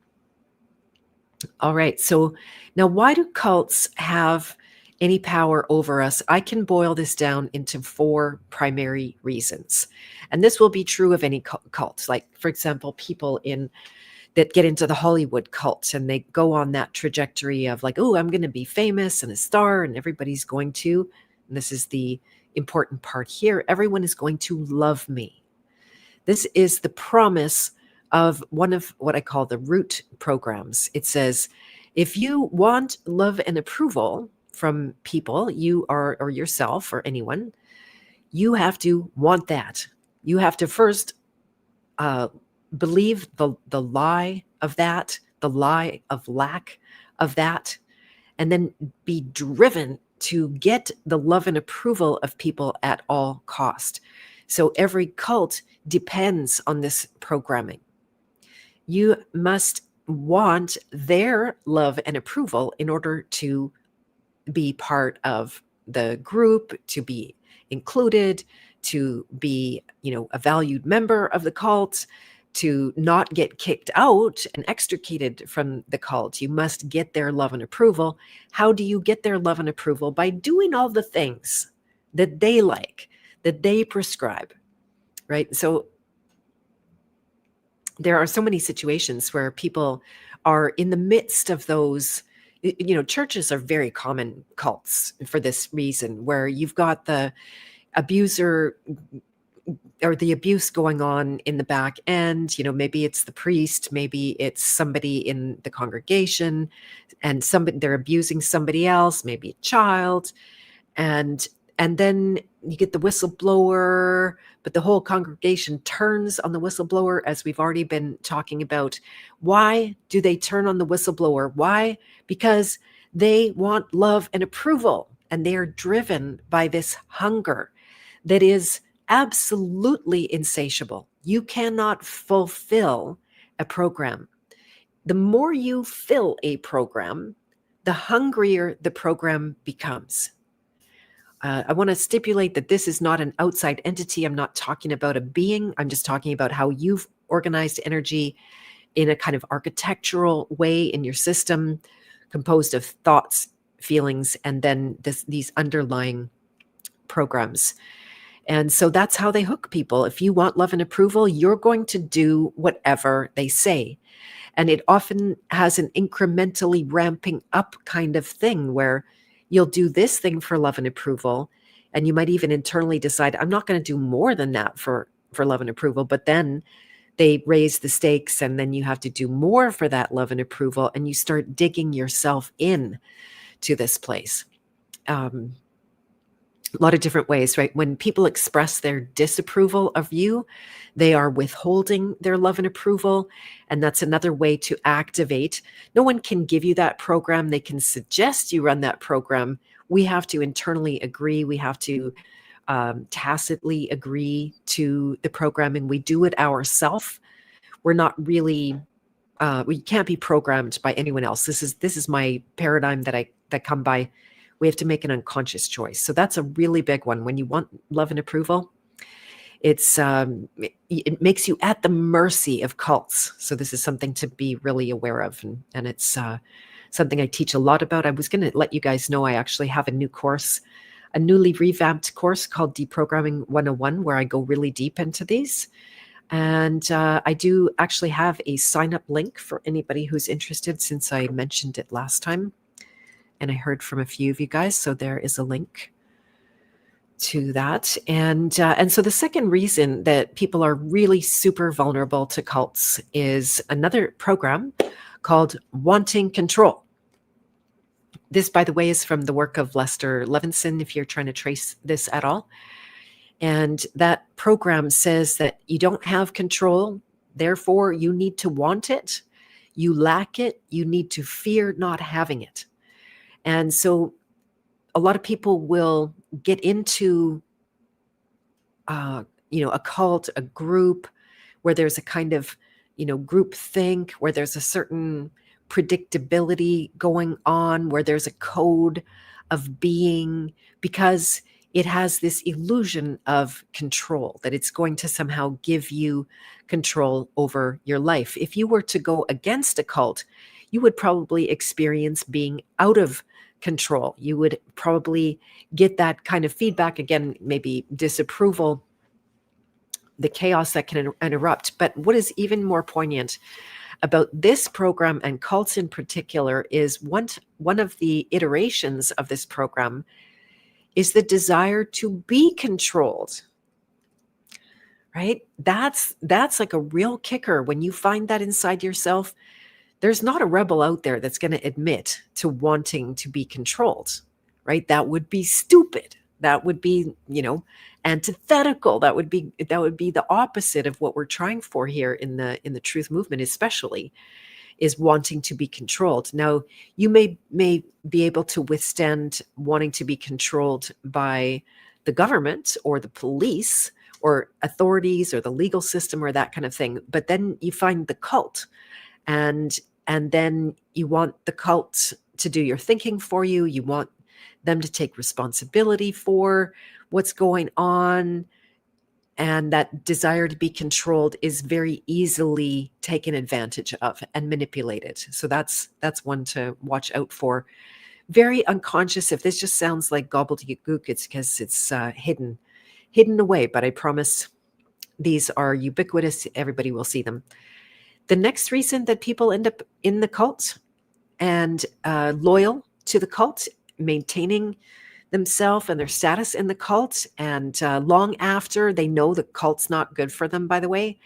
All right. So now, why do cults have any power over us? I can boil this down into 4 primary reasons. And this will be true of any cult. Like, for example, people that get into the Hollywood cult and they go on that trajectory of like, oh, I'm going to be famous and a star and everybody's going to, and this is the important part here, everyone is going to love me. This is the promise of one of what I call the root programs. It says, if you want love and approval from people, you are, or yourself or anyone, you have to want that. You have to first believe the lie of that, the lie of lack of that, and then be driven to get the love and approval of people at all cost. So every cult depends on this programming. You must want their love and approval in order to be part of the group, to be included, to be, a valued member of the cult, to not get kicked out and extricated from the cult. You must get their love and approval. How do you get their love and approval? By doing all the things that they like, that they prescribe, right? So there are so many situations where people are in the midst of those. Churches are very common cults for this reason, where you've got the abuser or the abuse going on in the back end. Maybe it's the priest, maybe it's somebody in the congregation, and they're abusing somebody else, maybe a child, and then you get the whistleblower, but the whole congregation turns on the whistleblower, as we've already been talking about. Why do they turn on the whistleblower? Why? Because they want love and approval, and they are driven by this hunger that is absolutely insatiable. You cannot fulfill a program. The more you fill a program, the hungrier the program becomes. I want to stipulate that this is not an outside entity. I'm not talking about a being. I'm just talking about how you've organized energy in a kind of architectural way in your system, composed of thoughts, feelings, and then these underlying programs. And so that's how they hook people. If you want love and approval, you're going to do whatever they say. And it often has an incrementally ramping up kind of thing where you'll do this thing for love and approval. And you might even internally decide, I'm not going to do more than that for love and approval. But then they raise the stakes, and then you have to do more for that love and approval. And you start digging yourself in to this place. A lot of different ways, right? When people express their disapproval of you, they are withholding their love and approval. And that's another way to activate. No one can give you that program. They can suggest you run that program. We have to internally agree. We have to tacitly agree to the programming. We do it ourselves. We're not really, we can't be programmed by anyone else. This is my paradigm that come by. We have to make an unconscious choice. So that's a really big one. When you want love and approval, it makes you at the mercy of cults. So this is something to be really aware of. And it's something I teach a lot about. I was going to let you guys know I actually have a new course, a newly revamped course called Deprogramming 101, where I go really deep into these. And I do actually have a sign-up link for anybody who's interested, since I mentioned it last time. And I heard from a few of you guys, so there is a link to that. And so the second reason that people are really super vulnerable to cults is another program called wanting control. This, by the way, is from the work of Lester Levinson, if you're trying to trace this at all. And that program says that you don't have control, therefore you need to want it. You lack it. You need to fear not having it. And so a lot of people will get into, a cult, a group, where there's a kind of, group think, where there's a certain predictability going on, where there's a code of being, because it has this illusion of control, that it's going to somehow give you control over your life. If you were to go against a cult, you would probably experience being out of control. You would probably get that kind of feedback, again, maybe disapproval, the chaos that can interrupt. But what is even more poignant about this program, and cults in particular, is one of the iterations of this program is the desire to be controlled. Right? That's like a real kicker. When you find that inside yourself, there's not a rebel out there that's going to admit to wanting to be controlled, right? That would be stupid. That would be, antithetical. That would be the opposite of what we're trying for here in the truth movement, especially, is wanting to be controlled. Now, you may be able to withstand wanting to be controlled by the government or the police or authorities or the legal system or that kind of thing, but then you find the cult, and then you want the cult to do your thinking for you. You want them to take responsibility for what's going on. And that desire to be controlled is very easily taken advantage of and manipulated. So that's one to watch out for. Very unconscious. If this just sounds like gobbledygook, it's because it's hidden away. But I promise these are ubiquitous. Everybody will see them. The next reason that people end up in the cult and loyal to the cult, maintaining themselves and their status in the cult, and long after they know the cult's not good for them, by the way,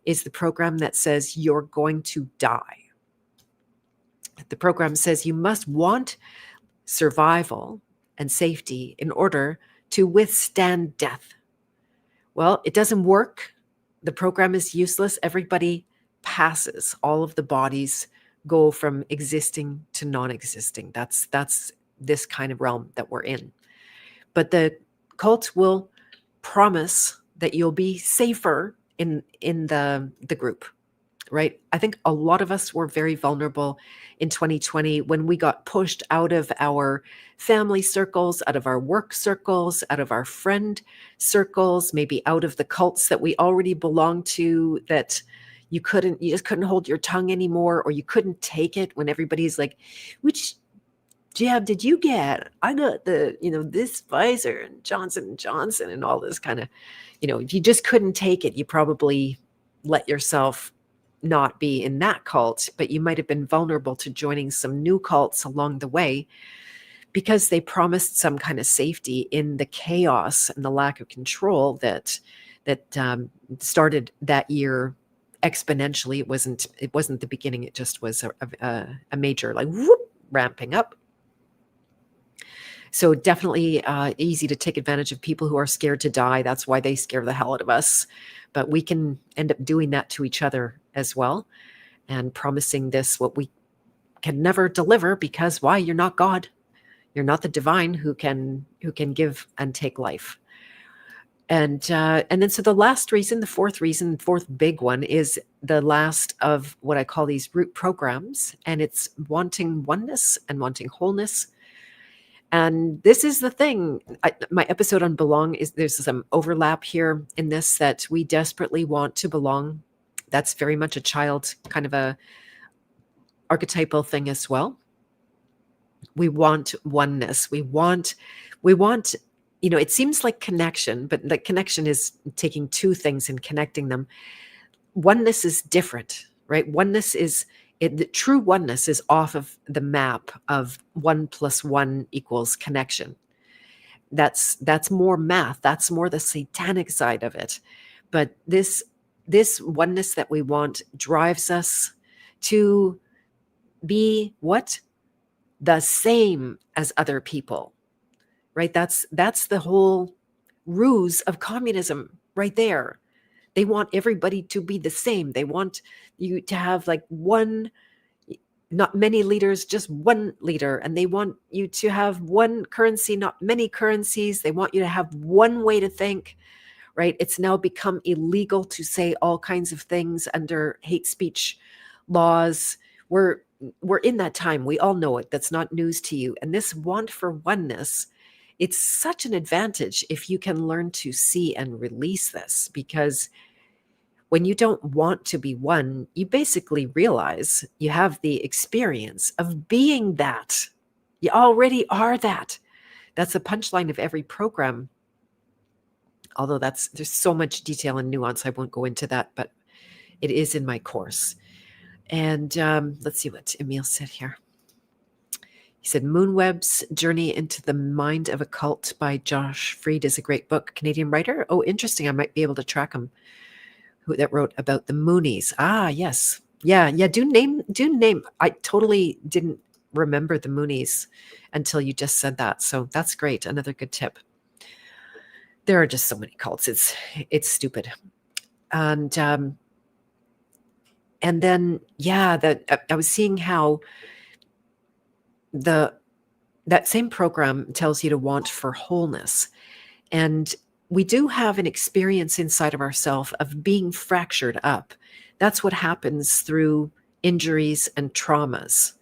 is the program that says you're going to die. The program says you must want survival and safety in order to withstand death. Well, it doesn't work. The program is useless. Everybody passes. All of the bodies go from existing to non-existing. That's this kind of realm that we're in. But the cult will promise that you'll be safer in the group, right? I think a lot of us were very vulnerable in 2020 when we got pushed out of our family circles, out of our work circles, out of our friend circles, maybe out of the cults that we already belonged to, that you just couldn't hold your tongue anymore, or you couldn't take it when everybody's like, which jab did you get? I got the, this Pfizer and Johnson & Johnson and all this kind of, if you just couldn't take it, you probably let yourself not be in that cult, but you might have been vulnerable to joining some new cults along the way because they promised some kind of safety in the chaos and the lack of control that started that year exponentially. It wasn't the beginning. It just was a major ramping up. So definitely easy to take advantage of people who are scared to die. That's why they scare the hell out of us. But we can end up doing that to each other as well, and promising this what we can never deliver, because why? You're not God. You're not the divine who can give and take life. And then so the last reason, the fourth big one, is the last of what I call these root programs, and it's wanting oneness and wanting wholeness. And this is the thing. My episode on belong there's some overlap here in this, that we desperately want to belong. That's very much a child kind of a archetypal thing as well. We want oneness. We want, it seems like connection, but the connection is taking two things and connecting them. Oneness is different, right? The true oneness is off of the map of 1 + 1 = connection. That's more math. That's more the satanic side of it. But this oneness that we want drives us to be what? The same as other people, right? That's the whole ruse of communism right there. They want everybody to be the same. They want you to have one, not many leaders, just one leader. And they want you to have one currency, not many currencies. They want you to have one way to think, right? It's now become illegal to say all kinds of things under hate speech laws. We're in that time. We all know it. That's not news to you. And this want for oneness, it's such an advantage if you can learn to see and release this, because when you don't want to be one, you basically realize you have the experience of being that. You already are that. That's the punchline of every program. Although there's so much detail and nuance, I won't go into that, but it is in my course. And let's see what Emil said here. He said, Moonweb's Journey into the Mind of a Cult by Josh Freed is a great book. Canadian writer. Oh, interesting. I might be able to track him. Who that wrote about the Moonies. Ah, yes. Yeah. Do name. I totally didn't remember the Moonies until you just said that. So that's great. Another good tip. There are just so many cults. It's stupid. And then, that I was seeing how that same program tells you to want for wholeness. And we do have an experience inside of ourselves of being fractured up. That's what happens through injuries and traumas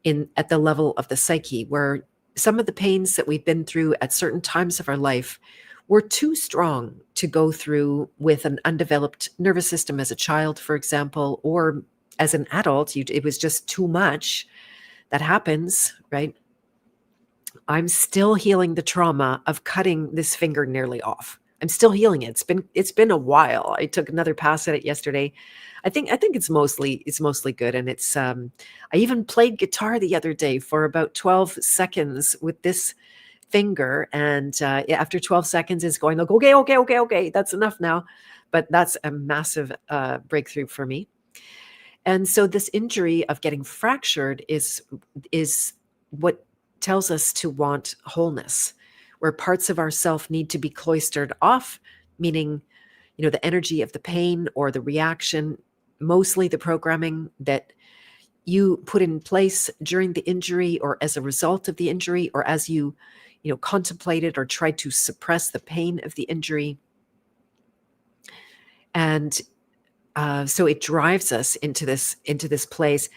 at the level of the psyche, where some of the pains that we've been through at certain times of our life were too strong to go through with an undeveloped nervous system as a child, for example, or as an adult. It was just too much. That happens, right? I'm still healing the trauma of cutting this finger nearly off. I'm still healing it. It's been a while. I took another pass at it yesterday. I think it's mostly good. And it's I even played guitar the other day for about 12 seconds with this finger, and after 12 seconds it's going like, okay, that's enough now. But that's a massive breakthrough for me. And so this injury of getting fractured is what tells us to want wholeness, where parts of ourself need to be cloistered off, meaning, the energy of the pain or the reaction, mostly the programming that you put in place during the injury or as a result of the injury, or as you contemplated or tried to suppress the pain of the injury. And so it drives us into this place.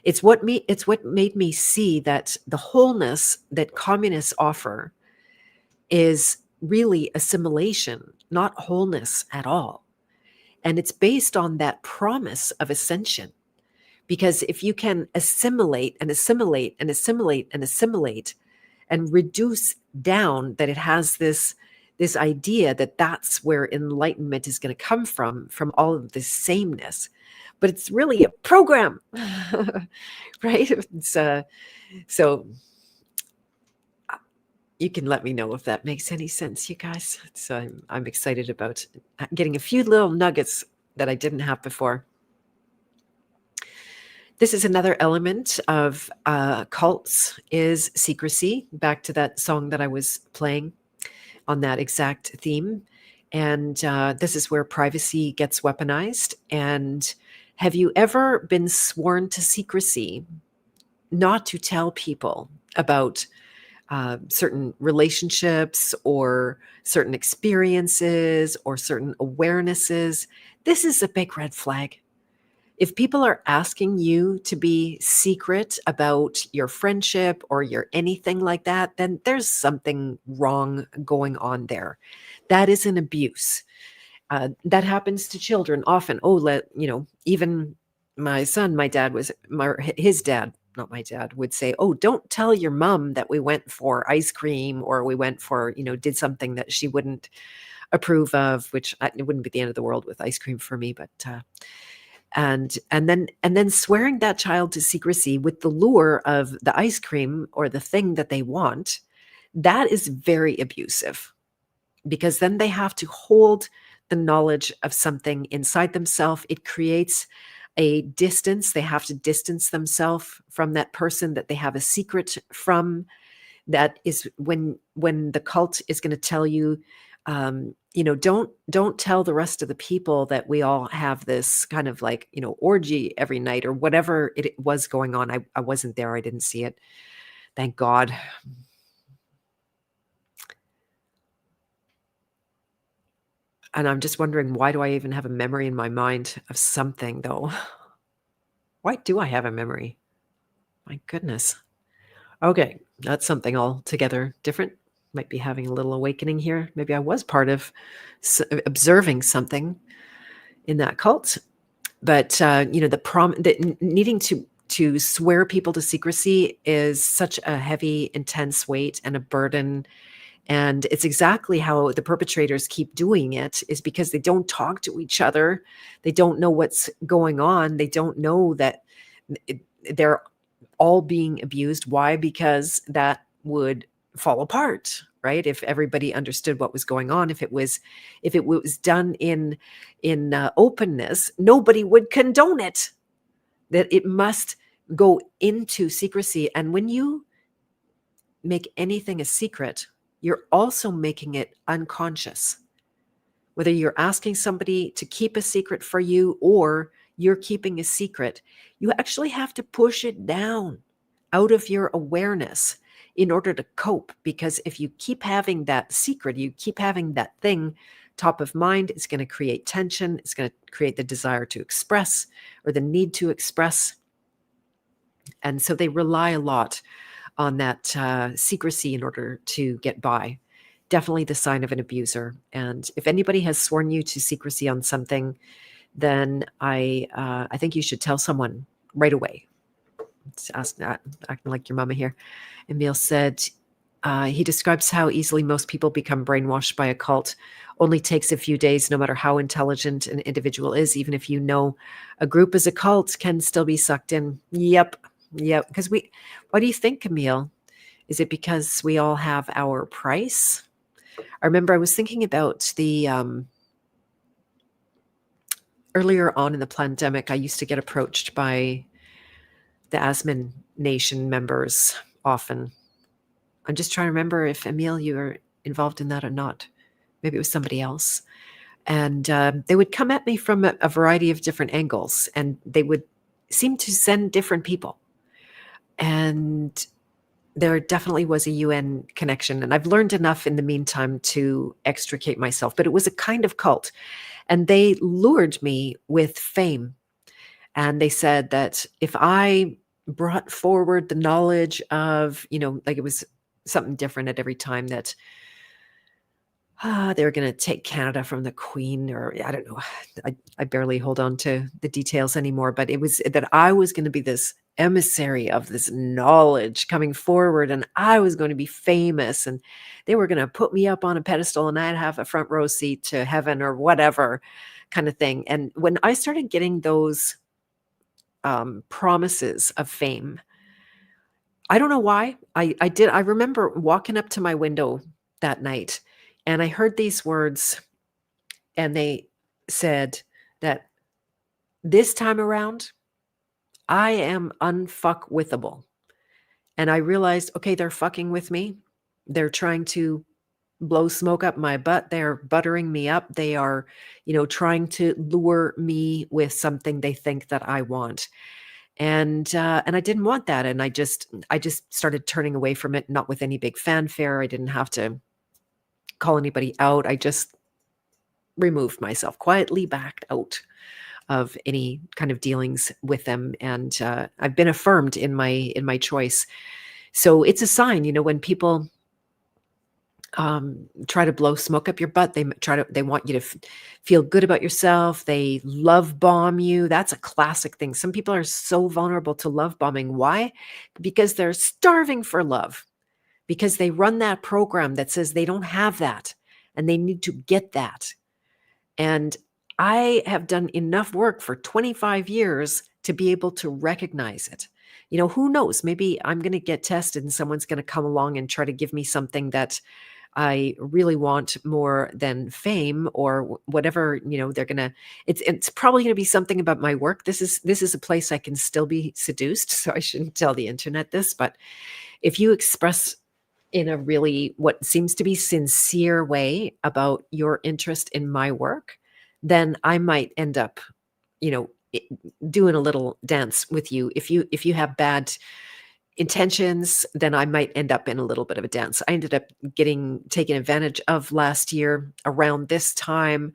It's what made me see that the wholeness that communists offer is really assimilation, not wholeness at all. And it's based on that promise of ascension. Because if you can assimilate and assimilate and assimilate and assimilate and reduce down, that it has this idea that that's where enlightenment is going to come from all of this sameness. But it's really a program, right? So you can let me know if that makes any sense, you guys. So I'm excited about getting a few little nuggets that I didn't have before. This is another element of cults, is secrecy. Back to that song that I was playing on that exact theme. And this is where privacy gets weaponized. And have you ever been sworn to secrecy, not to tell people about certain relationships or certain experiences or certain awarenesses? This is a big red flag. If people are asking you to be secret about your friendship or your anything like that, then there's something wrong going on there. That is an abuse. That happens to children often. Even my son, his dad, not my dad, would say, oh, don't tell your mom that we went for ice cream, or we went for, did something that she wouldn't approve of, which it wouldn't be the end of the world with ice cream for me, but and then swearing that child to secrecy with the lure of the ice cream or the thing that they want, that is very abusive, because then they have to hold the knowledge of something inside themselves. It creates a distance. They have to distance themselves from that person that they have a secret from. That is when the cult is going to tell you, don't tell the rest of the people that we all have this kind of like, orgy every night or whatever it was going on. I wasn't there. I didn't see it. Thank God. And I'm just wondering, why do I even have a memory in my mind of something, though? Why do I have a memory? My goodness. Okay, that's something altogether different. Might be having a little awakening here. Maybe I was part of observing something in that cult. But the needing to swear people to secrecy is such a heavy, intense weight and a burden. And it's exactly how the perpetrators keep doing it, is because they don't talk to each other. They don't know what's going on. They don't know that they're all being abused. Why? Because that would fall apart, right? If everybody understood what was going on, if it was done in openness, nobody would condone it. That it must go into secrecy. And when you make anything a secret, you're also making it unconscious. Whether you're asking somebody to keep a secret for you or you're keeping a secret, you actually have to push it down out of your awareness in order to cope. Because if you keep having that secret, you keep having that thing top of mind, it's going to create tension. It's going to create the desire to express or the need to express. And so they rely a lot on that secrecy in order to get by. Definitely the sign of an abuser. And if anybody has sworn you to secrecy on something, then I think you should tell someone right away. Acting like your mama here. Emil said, he describes how easily most people become brainwashed by a cult. Only takes a few days, no matter how intelligent an individual is. Even if you know a group is a cult, can still be sucked in. Yep. Because what do you think, Camille? Is it because we all have our price? I remember I was thinking about the earlier on in the pandemic, I used to get approached by the Asmin Nation members often. I'm just trying to remember if, Emil, you were involved in that or not. Maybe it was somebody else. And they would come at me from a variety of different angles, and they would seem to send different people. And there definitely was a UN connection. And I've learned enough in the meantime to extricate myself. But it was a kind of cult. And they lured me with fame. And they said that if I brought forward the knowledge of, like it was something different at every time, that they were going to take Canada from the Queen, or I don't know. I barely hold on to the details anymore, but it was that I was going to be this emissary of this knowledge coming forward, and I was going to be famous, and they were going to put me up on a pedestal, and I'd have a front row seat to heaven or whatever kind of thing. And when I started getting those promises of fame, I don't know why. I remember walking up to my window that night, and I heard these words, and they said that this time around, I am unfuckwithable. And I realized, okay, they're fucking with me. They're trying to blow smoke up my butt. They're buttering me up. They are, trying to lure me with something they think that I want. And I didn't want that. And I just started turning away from it, not with any big fanfare. I didn't have to call anybody out. I just removed myself, quietly backed out of any kind of dealings with them. And I've been affirmed in my choice. So it's a sign, when people try to blow smoke up your butt, they want you to feel good about yourself. They love bomb you. That's a classic thing. Some people are so vulnerable to love bombing. Why? Because they're starving for love, because they run that program that says they don't have that and they need to get that. And I have done enough work for 25 years to be able to recognize it. Who knows? Maybe I'm going to get tested and someone's going to come along and try to give me something that I really want more than fame or whatever, they're going to, it's probably going to be something about my work. This is a place I can still be seduced. So I shouldn't tell the internet this, but if you express in a really, what seems to be sincere way about your interest in my work, then I might end up, doing a little dance with you. If you have bad intentions, then I might end up in a little bit of a dance. I ended up getting taken advantage of last year around this time.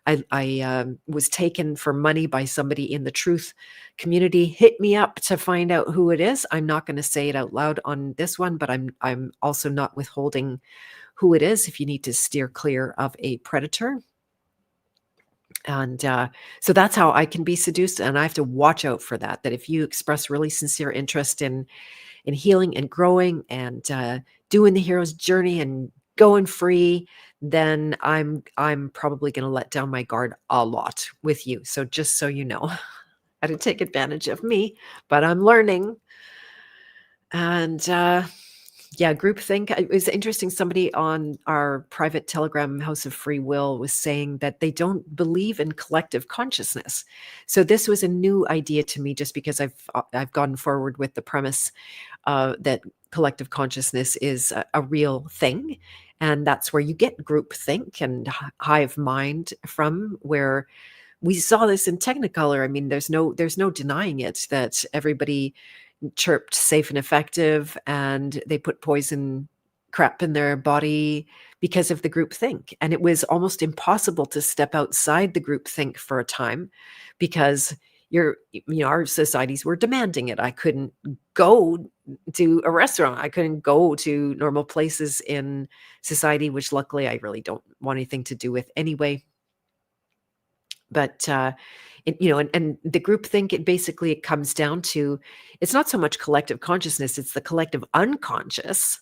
I was taken for money by somebody in the truth community. Hit me up to find out who it is. I'm not going to say it out loud on this one, but I'm also not withholding who it is if you need to steer clear of a predator. And so that's how I can be seduced. And I have to watch out for that, that if you express really sincere interest in healing and growing and doing the hero's journey and going free, then I'm probably going to let down my guard a lot with you. So just so you know, how to take advantage of me, but I'm learning. And yeah, groupthink. It was interesting. Somebody on our private Telegram House of Free Will was saying that they don't believe in collective consciousness. So this was a new idea to me, just because I've gone forward with the premise that collective consciousness is a real thing, and that's where you get groupthink and hive mind from. Where we saw this in Technicolor. I mean, there's no denying it that everybody chirped safe and effective, and they put poison crap in their body because of the group think. And it was almost impossible to step outside the group think for a time, because our societies were demanding it. I couldn't go to a restaurant. I couldn't go to normal places in society, which luckily I really don't want anything to do with anyway. But and the group think, it comes down to, it's not so much collective consciousness, it's the collective unconscious,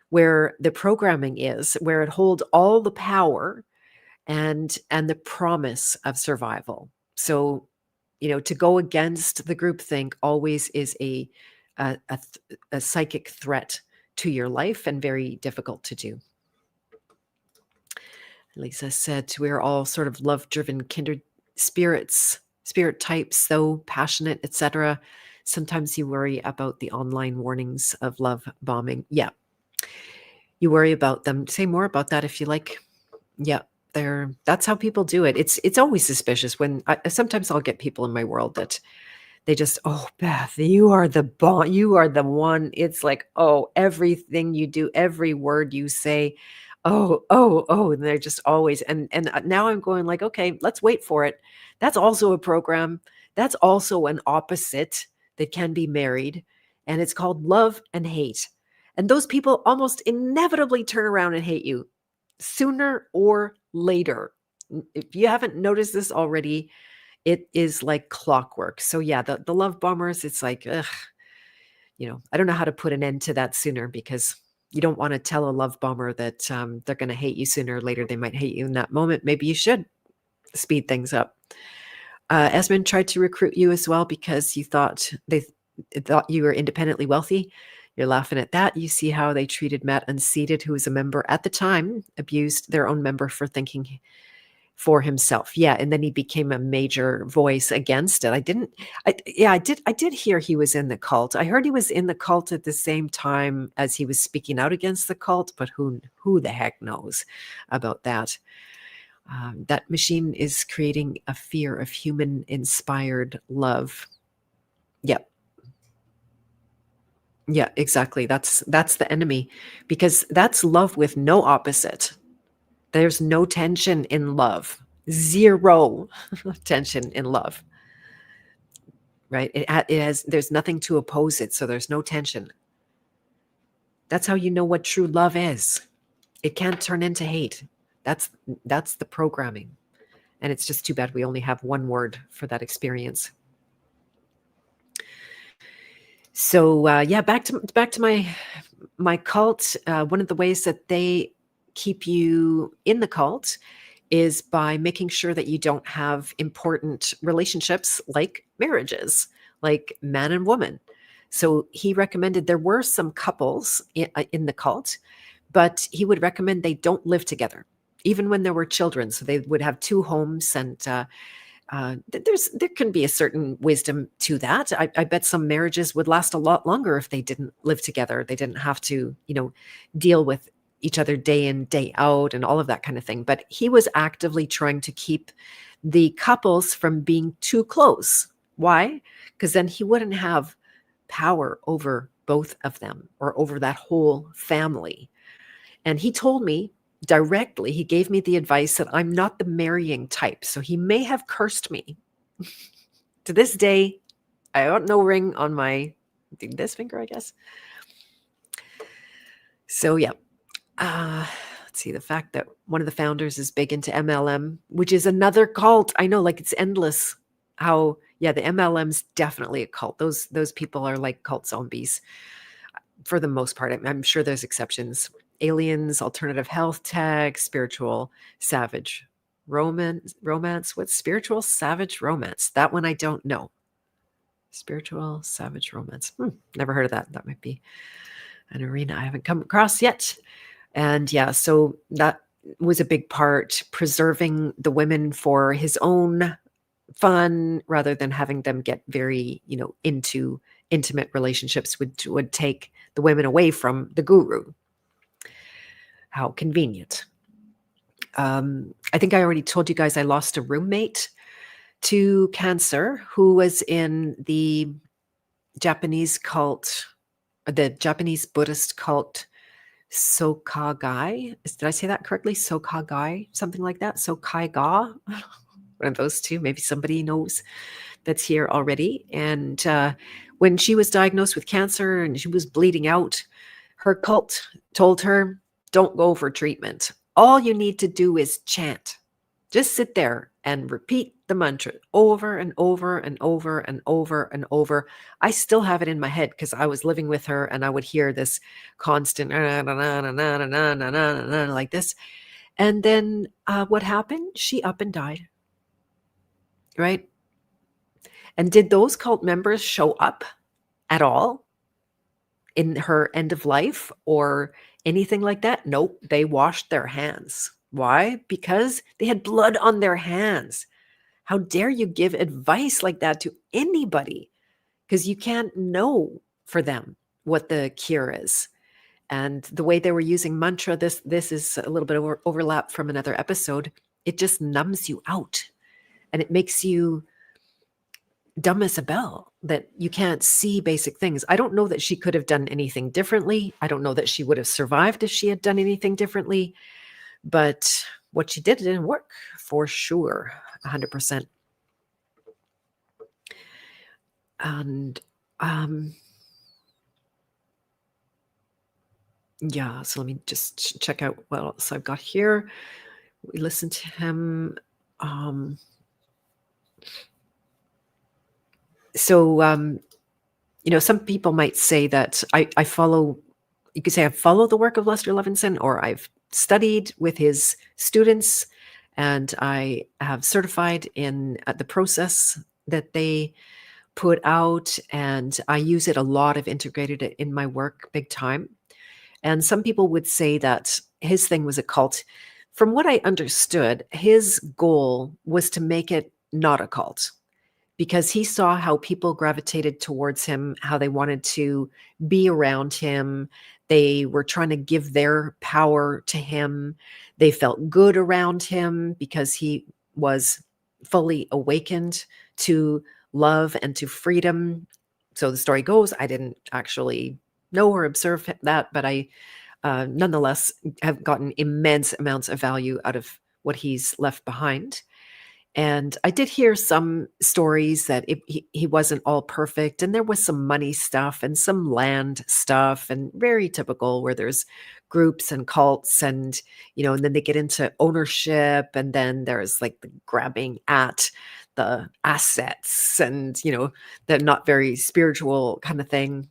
where the programming is, where it holds all the power and the promise of survival. So to go against the group think always is a psychic threat to your life, and very difficult to do. Lisa said, we're all sort of love-driven kindred spirits, spirit types, though passionate, etc. Sometimes you worry about the online warnings of love bombing. Yeah, you worry about them. Say more about that if you like. Yeah, that's how people do it. It's always suspicious when sometimes I'll get people in my world that they just, oh, Beth, you are the bomb. You are the one. It's like, oh, everything you do, every word you say, oh, and they're just always, and now I'm going like, okay, let's wait for it. That's also a program. That's also an opposite that can be married, and it's called love and hate. And those people almost inevitably turn around and hate you sooner or later. If you haven't noticed this already, it is like clockwork. So yeah, the love bombers, it's like, ugh, I don't know how to put an end to that sooner, because you don't want to tell a love bomber that they're going to hate you sooner or later. They might hate you in that moment. Maybe you should speed things up. Esmond tried to recruit you as well because they thought you were independently wealthy. You're laughing at that. You see how they treated Matt Unseated, who was a member at the time, abused their own member for thinking for himself. Yeah, and then he became a major voice against it. I did hear he was in the cult. I heard he was in the cult at the same time as he was speaking out against the cult, but who the heck knows about that? That machine is creating a fear of human-inspired love. Yep. Yeah, exactly. That's the enemy, because that's love with no opposite. There's no tension in love. Zero tension in love. Right? There's nothing to oppose it, so there's no tension. That's how you know what true love is. It can't turn into hate. That's the programming. And it's just too bad we only have one word for that experience. So back to my cult. One of the ways that they keep you in the cult is by making sure that you don't have important relationships like marriages, like man and woman. So he recommended, there were some couples in the cult, but he would recommend they don't live together, even when there were children. So they would have two homes, and there can be a certain wisdom to that. I bet some marriages would last a lot longer if they didn't live together. They didn't have to, deal with each other day in, day out, and all of that kind of thing. But he was actively trying to keep the couples from being too close. Why? Because then he wouldn't have power over both of them or over that whole family. And he told me directly, he gave me the advice that I'm not the marrying type. So he may have cursed me. To this day, I got no ring on my this finger, I guess. So yeah. let's see, the fact that one of the founders is big into MLM, which is another cult. I know, like, it's endless. How, yeah, the MLM's definitely a cult. Those people are like cult zombies for the most part. I'm sure there's exceptions. Aliens, alternative health tech, spiritual savage romance. What's spiritual savage romance? That one I don't know. Spiritual savage romance. Never heard of that. That might be an arena I haven't come across yet. And yeah, so that was a big part, preserving the women for his own fun rather than having them get very, into intimate relationships, would take the women away from the guru. How convenient. I think I already told you guys I lost a roommate to cancer who was in the Japanese cult, the Japanese Buddhist cult, Sokagai. Did I say that correctly? Sokagai, something like that. Sokai-ga, one of those two. Maybe somebody knows that's here already. And when she was diagnosed with cancer and she was bleeding out, her cult told her, don't go for treatment. All you need to do is chant. Just sit there and repeat the mantra over and over and over and over and over. I still have it in my head because I was living with her and I would hear this constant like this. And then what happened? She up and died. Right? And did those cult members show up at all in her end of life or anything like that? Nope. They washed their hands. Why? Because they had blood on their hands. How dare you give advice like that to anybody? Because you can't know for them what the cure is. And the way they were using mantra, this is a little bit of overlap from another episode. It just numbs you out and it makes you dumb as a bell, that you can't see basic things. I don't know that she could have done anything differently. I don't know that she would have survived if she had done anything differently. But what she did didn't work for sure, 100%. And yeah, so let me just check out what else I've got here. We listened to him. So some people might say that I follow, you could say I follow the work of Lester Levinson, or I've studied with his students and I have certified in the process that they put out, and I use it a lot. I've integrated it in my work big time. And some people would say that his thing was a cult. From what I understood, his goal was to make it not a cult, because he saw how people gravitated towards him, how they wanted to be around him. They were trying to give their power to him. They felt good around him because he was fully awakened to love and to freedom. So the story goes, I didn't actually know or observe that, but I nonetheless have gotten immense amounts of value out of what he's left behind. And I did hear some stories that he wasn't all perfect, and there was some money stuff and some land stuff, and very typical where there's groups and cults, and and then they get into ownership, and then there's like the grabbing at the assets, and the not very spiritual kind of thing.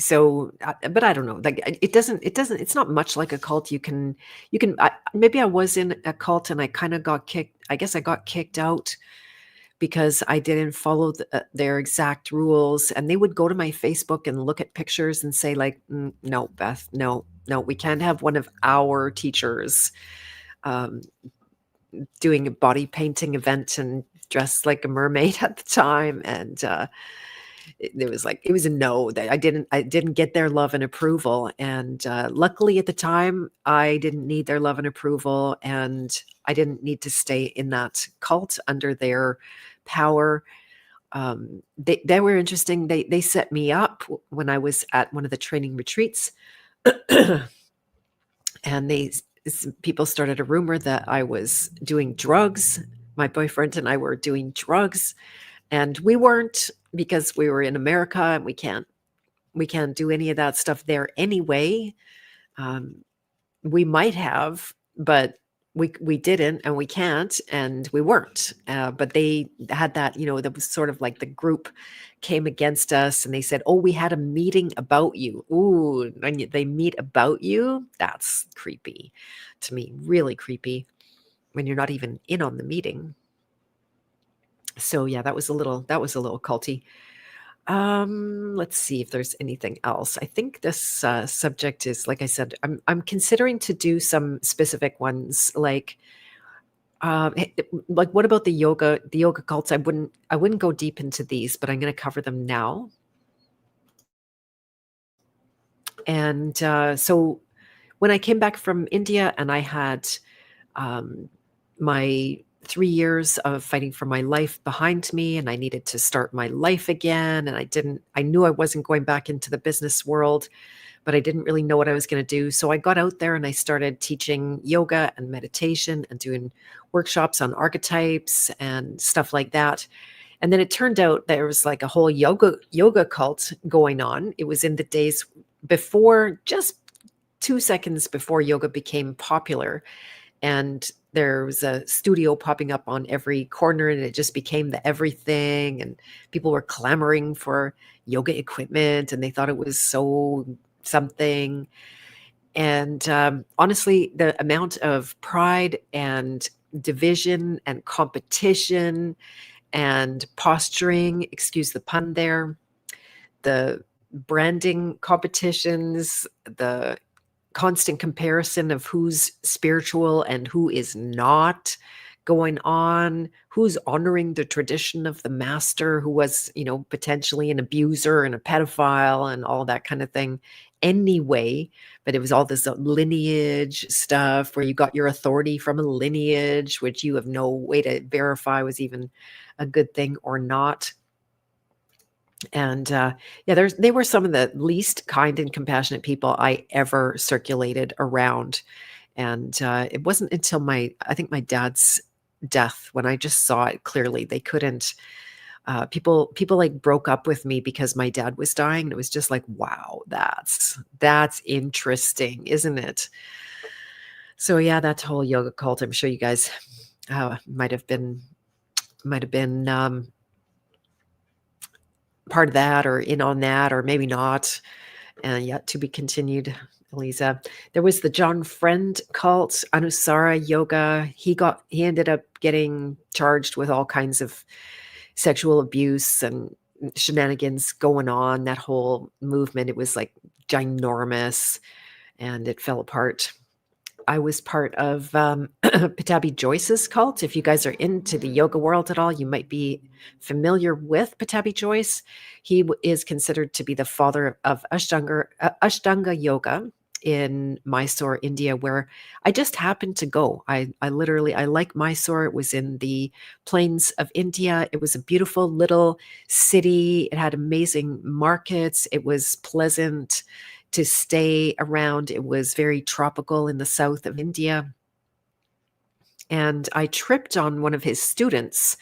So, but I don't know. Like, it's not much like a cult. Maybe I was in a cult and I kind of got kicked. I guess I got kicked out because I didn't follow their exact rules. And they would go to my Facebook and look at pictures and say like, no, Beth, no, we can't have one of our teachers doing a body painting event and dressed like a mermaid at the time. And, it was a no. That I didn't get their love and approval, and luckily at the time I didn't need their love and approval, and I didn't need to stay in that cult under their power. They were interesting. They set me up when I was at one of the training retreats, and people started a rumor that I was doing drugs. My boyfriend and I were doing drugs. And we weren't, because we were in America and we can't do any of that stuff there anyway. We might have, but we didn't, and we can't, and we weren't. But they had that, that was sort of like the group came against us, and they said, "Oh, we had a meeting about you." Ooh, and they meet about you. That's creepy to me, really creepy when you're not even in on the meeting. So yeah, that was a little culty. Let's see if there's anything else. I think this subject is, like I said, I'm considering to do some specific ones, like what about the yoga cults? I wouldn't go deep into these, but I'm going to cover them now. And so when I came back from India and I had my 3 years of fighting for my life behind me, and I needed to start my life again, and I knew I wasn't going back into the business world, but I didn't really know what I was going to do. So I got out there and I started teaching yoga and meditation and doing workshops on archetypes and stuff like that. And then it turned out there was like a whole yoga cult going on. It was in the days before, just 2 seconds before yoga became popular. And there was a studio popping up on every corner, and it just became the everything. And people were clamoring for yoga equipment, and they thought it was so something. And honestly, the amount of pride and division and competition and posturing, excuse the pun there, the branding competitions, the constant comparison of who's spiritual and who is not going on, who's honoring the tradition of the master who was, potentially an abuser and a pedophile and all that kind of thing anyway. But it was all this lineage stuff where you got your authority from a lineage, which you have no way to verify was even a good thing or not. And yeah, they were some of the least kind and compassionate people I ever circulated around. And it wasn't until I think my dad's death when I just saw it clearly. They couldn't. People like broke up with me because my dad was dying. And it was just like, wow, that's interesting, isn't it? So yeah, that whole yoga cult. I'm sure you guys might have been part of that or in on that, or maybe not. And yet to be continued, Eliza. There was the John Friend cult, Anusara Yoga. He ended up getting charged with all kinds of sexual abuse and shenanigans going on. That whole movement, it was like ginormous, and it fell apart. I was part of Patabi Joyce's cult. If you guys are into the yoga world at all, you might be familiar with Patabi Joyce. He is considered to be the father of Ashtanga yoga in Mysore, India, where I just happened to go. I like Mysore. It was in the plains of India. It was a beautiful little city. It had amazing markets. It was pleasant to stay around. It was very tropical in the south of India. And I tripped on one of his students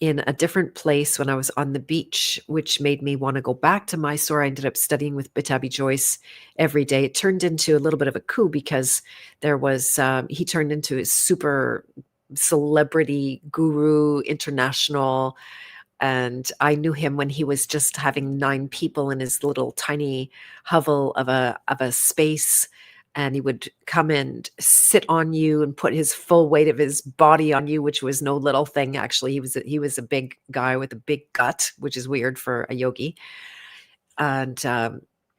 in a different place when I was on the beach, which made me want to go back to Mysore. I ended up studying with Patabi Joyce every day. It turned into a little bit of a coup because he turned into a super celebrity guru, international. And I knew him when he was just having 9 people in his little tiny hovel of a space. And he would come and sit on you and put his full weight of his body on you, which was no little thing. Actually, he was a big guy with a big gut, which is weird for a yogi. And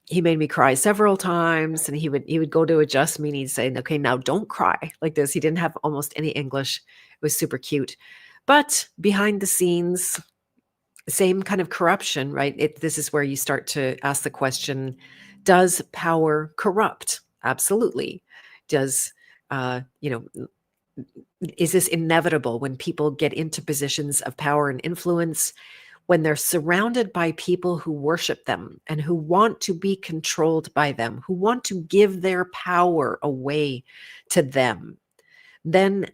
he made me cry several times. And he would go to adjust me, and he'd say, "Okay, now don't cry," like this. He didn't have almost any English. It was super cute. But behind the scenes, same kind of corruption, right? This is where you start to ask the question, does power corrupt? Absolutely. Does, is this inevitable when people get into positions of power and influence, when they're surrounded by people who worship them and who want to be controlled by them, who want to give their power away to them? Then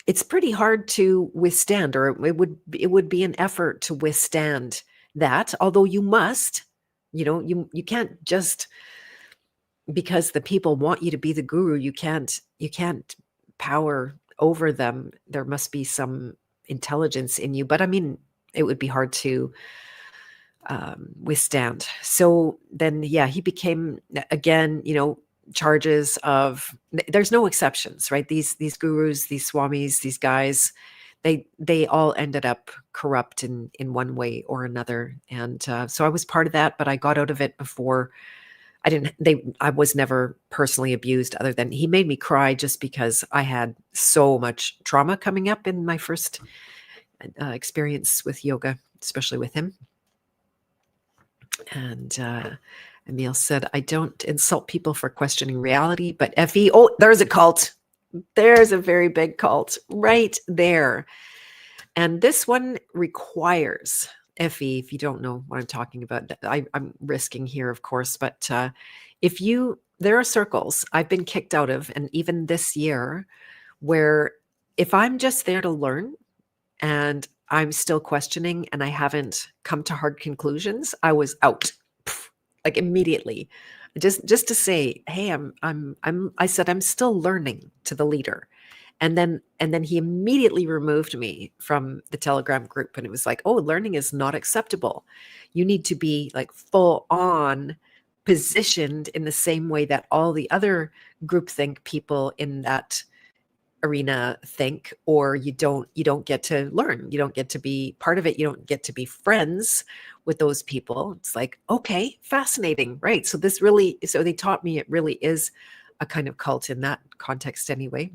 it's pretty hard to withstand, or it would be an effort to withstand that. Although you must, you can't just because the people want you to be the guru, you can't power over them. There must be some intelligence in you, but I mean, it would be hard to withstand. So then, yeah, he became, again, charges of, there's no exceptions, right? These gurus, these swamis, these guys, they all ended up corrupt in one way or another. And so I was part of that, but I got out of it before. I was never personally abused, other than he made me cry just because I had so much trauma coming up in my first experience with yoga, especially with him. And Emil said, I don't insult people for questioning reality, but Effie, oh, there's a cult. There's a very big cult right there. And this one requires, Effie, if you don't know what I'm talking about, I'm risking here, of course, but there are circles I've been kicked out of, and even this year, where if I'm just there to learn and I'm still questioning and I haven't come to hard conclusions, I was out, like immediately, just to say, hey, I said I'm still learning to the leader. And then he immediately removed me from the Telegram group, and it was like, oh, learning is not acceptable. You need to be like full on positioned in the same way that all the other groupthink people in that arena think, or you don't get to learn. You don't get to be part of it. You don't get to be friends with those people. It's like, okay, fascinating, right? So they taught me it really is a kind of cult in that context anyway.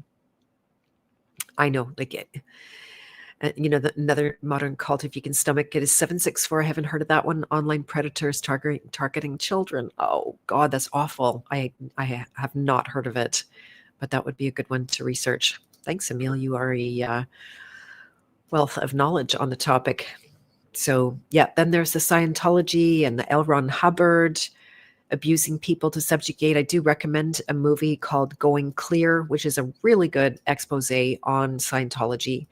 I know, like, another modern cult, if you can stomach it, is 764. I haven't heard of that one. Online predators targeting children. Oh God, that's awful. I have not heard of it, but that would be a good one to research. Thanks, Emil. You are a wealth of knowledge on the topic. So yeah, then there's the Scientology and the L. Ron Hubbard abusing people to subjugate. I do recommend a movie called Going Clear, which is a really good expose on Scientology,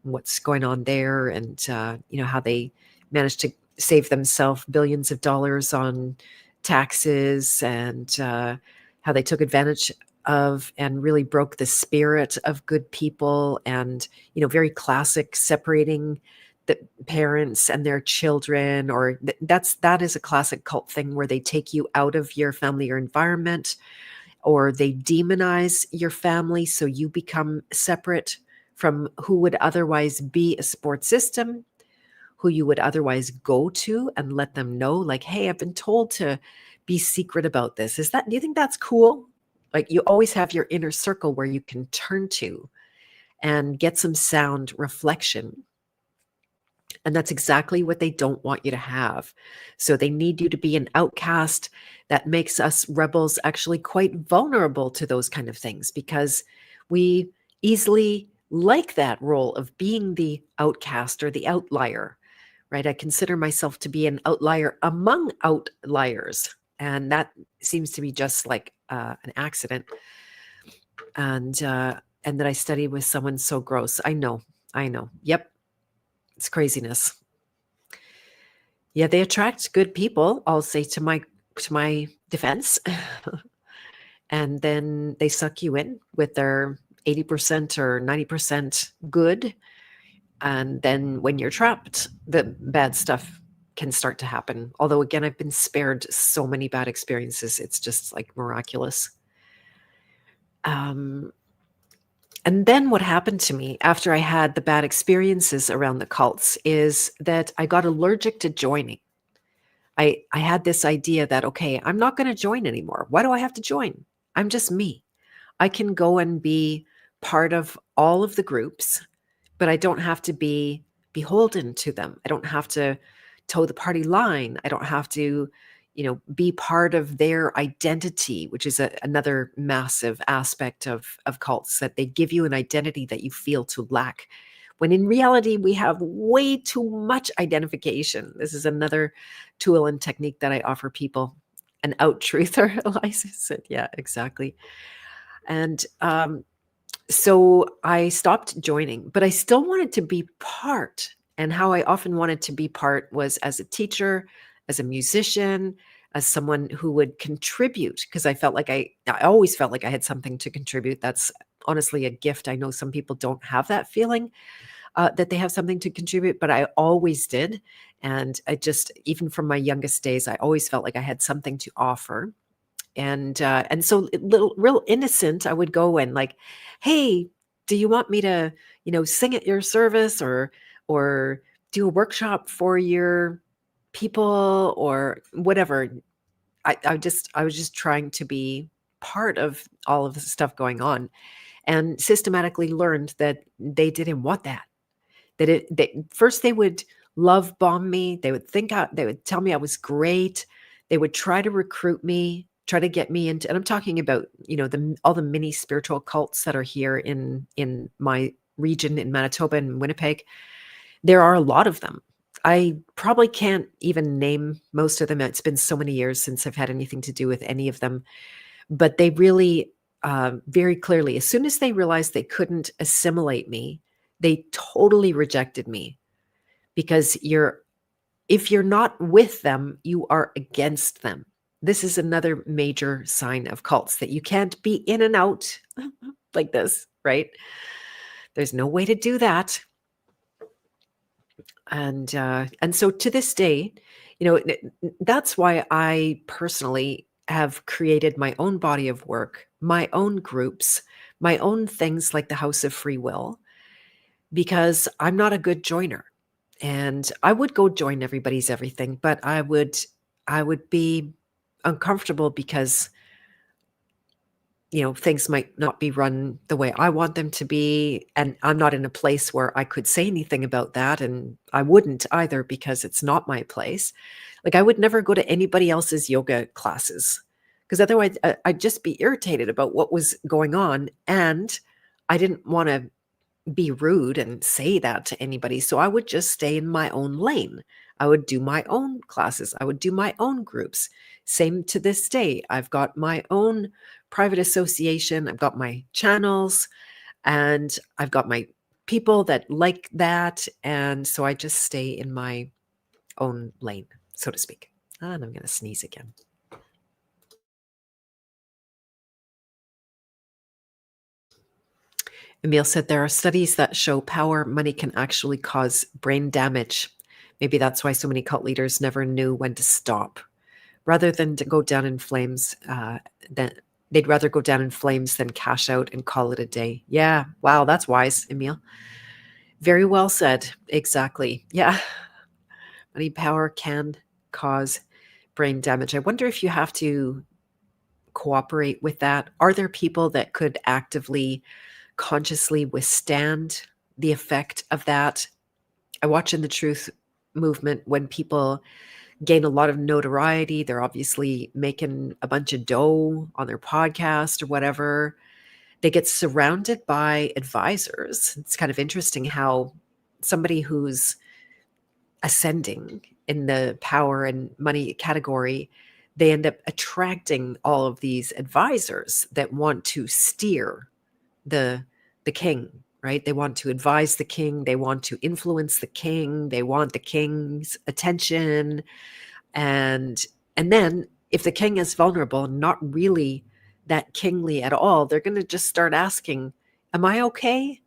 what's going on there, and how they managed to save themselves billions of dollars on taxes, and how they took advantage of and really broke the spirit of good people, and very classic, separating the parents and their children, or that is a classic cult thing where they take you out of your family or environment, or they demonize your family so you become separate from who would otherwise be a support system, who you would otherwise go to and let them know, like, hey, I've been told to be secret about this. Do you think that's cool? Like, you always have your inner circle where you can turn to and get some sound reflection. And that's exactly what they don't want you to have. So they need you to be an outcast. That makes us rebels actually quite vulnerable to those kind of things, because we easily like that role of being the outcast or the outlier, right? I consider myself to be an outlier among outliers. And that seems to be just like an accident. And that I study with someone so gross. I know. Yep. It's craziness. Yeah, they attract good people, I'll say, to my defense. And then they suck you in with their 80% or 90% good. And then when you're trapped, the bad stuff can start to happen. Although, again, I've been spared so many bad experiences. It's just like miraculous. And then what happened to me after I had the bad experiences around the cults is that I got allergic to joining. I had this idea that, okay, I'm not going to join anymore. Why do I have to join? I'm just me. I can go and be part of all of the groups, but I don't have to be beholden to them. I don't have to toe the party line. I don't have to, be part of their identity, which is another massive aspect of cults, that they give you an identity that you feel to lack, when in reality, we have way too much identification. This is another tool and technique that I offer people. An out-truther, Eliza said. Yeah, exactly. And so I stopped joining, but I still wanted to be part. And how I often wanted to be part was as a teacher, as a musician, as someone who would contribute, because I always felt like I had something to contribute. That's honestly a gift. I know some people don't have that feeling that they have something to contribute, but I always did. And I just, even from my youngest days, I always felt like I had something to offer. And so real innocent, I would go and like, hey, do you want me to, sing at your service or do a workshop for your people or whatever. I was just trying to be part of all of the stuff going on, and systematically learned that they didn't want that. First they would love bomb me. They would tell me I was great. They would try to recruit me, try to get me into, and I'm talking about, all the mini spiritual cults that are here in my region in Manitoba and Winnipeg. There are a lot of them. I probably can't even name most of them. It's been so many years since I've had anything to do with any of them. But they really, very clearly, as soon as they realized they couldn't assimilate me, they totally rejected me, because if you're not with them, you are against them. This is another major sign of cults, that you can't be in and out like this, right? There's no way to do that. And so to this day, that's why I personally have created my own body of work, my own groups, my own things like the House of Free Will, because I'm not a good joiner. And I would go join everybody's everything, but I would be uncomfortable because things might not be run the way I want them to be. And I'm not in a place where I could say anything about that. And I wouldn't either, because it's not my place. Like, I would never go to anybody else's yoga classes, because otherwise I'd just be irritated about what was going on. And I didn't want to be rude and say that to anybody. So I would just stay in my own lane. I would do my own classes. I would do my own groups. Same to this day. I've got my own private association. I've got my channels, and I've got my people that like that. And so I just stay in my own lane, so to speak. And I'm going to sneeze again. Emil said there are studies that show power money can actually cause brain damage. Maybe that's why so many cult leaders never knew when to stop. Rather than to go down in flames, they'd rather go down in flames than cash out and call it a day. Yeah, wow, that's wise, Emil. Very well said. Exactly. Yeah, money power can cause brain damage. I wonder if you have to cooperate with that. Are there people that could actively, consciously withstand the effect of that? I watch in the Truth movement, when people gain a lot of notoriety, they're obviously making a bunch of dough on their podcast or whatever. They get surrounded by advisors. It's kind of interesting how somebody who's ascending in the power and money category, they end up attracting all of these advisors that want to steer the king, right? They want to advise the king. They want to influence the king. They want the king's attention. And then if the king is vulnerable, not really that kingly at all, they're going to just start asking, am I okay?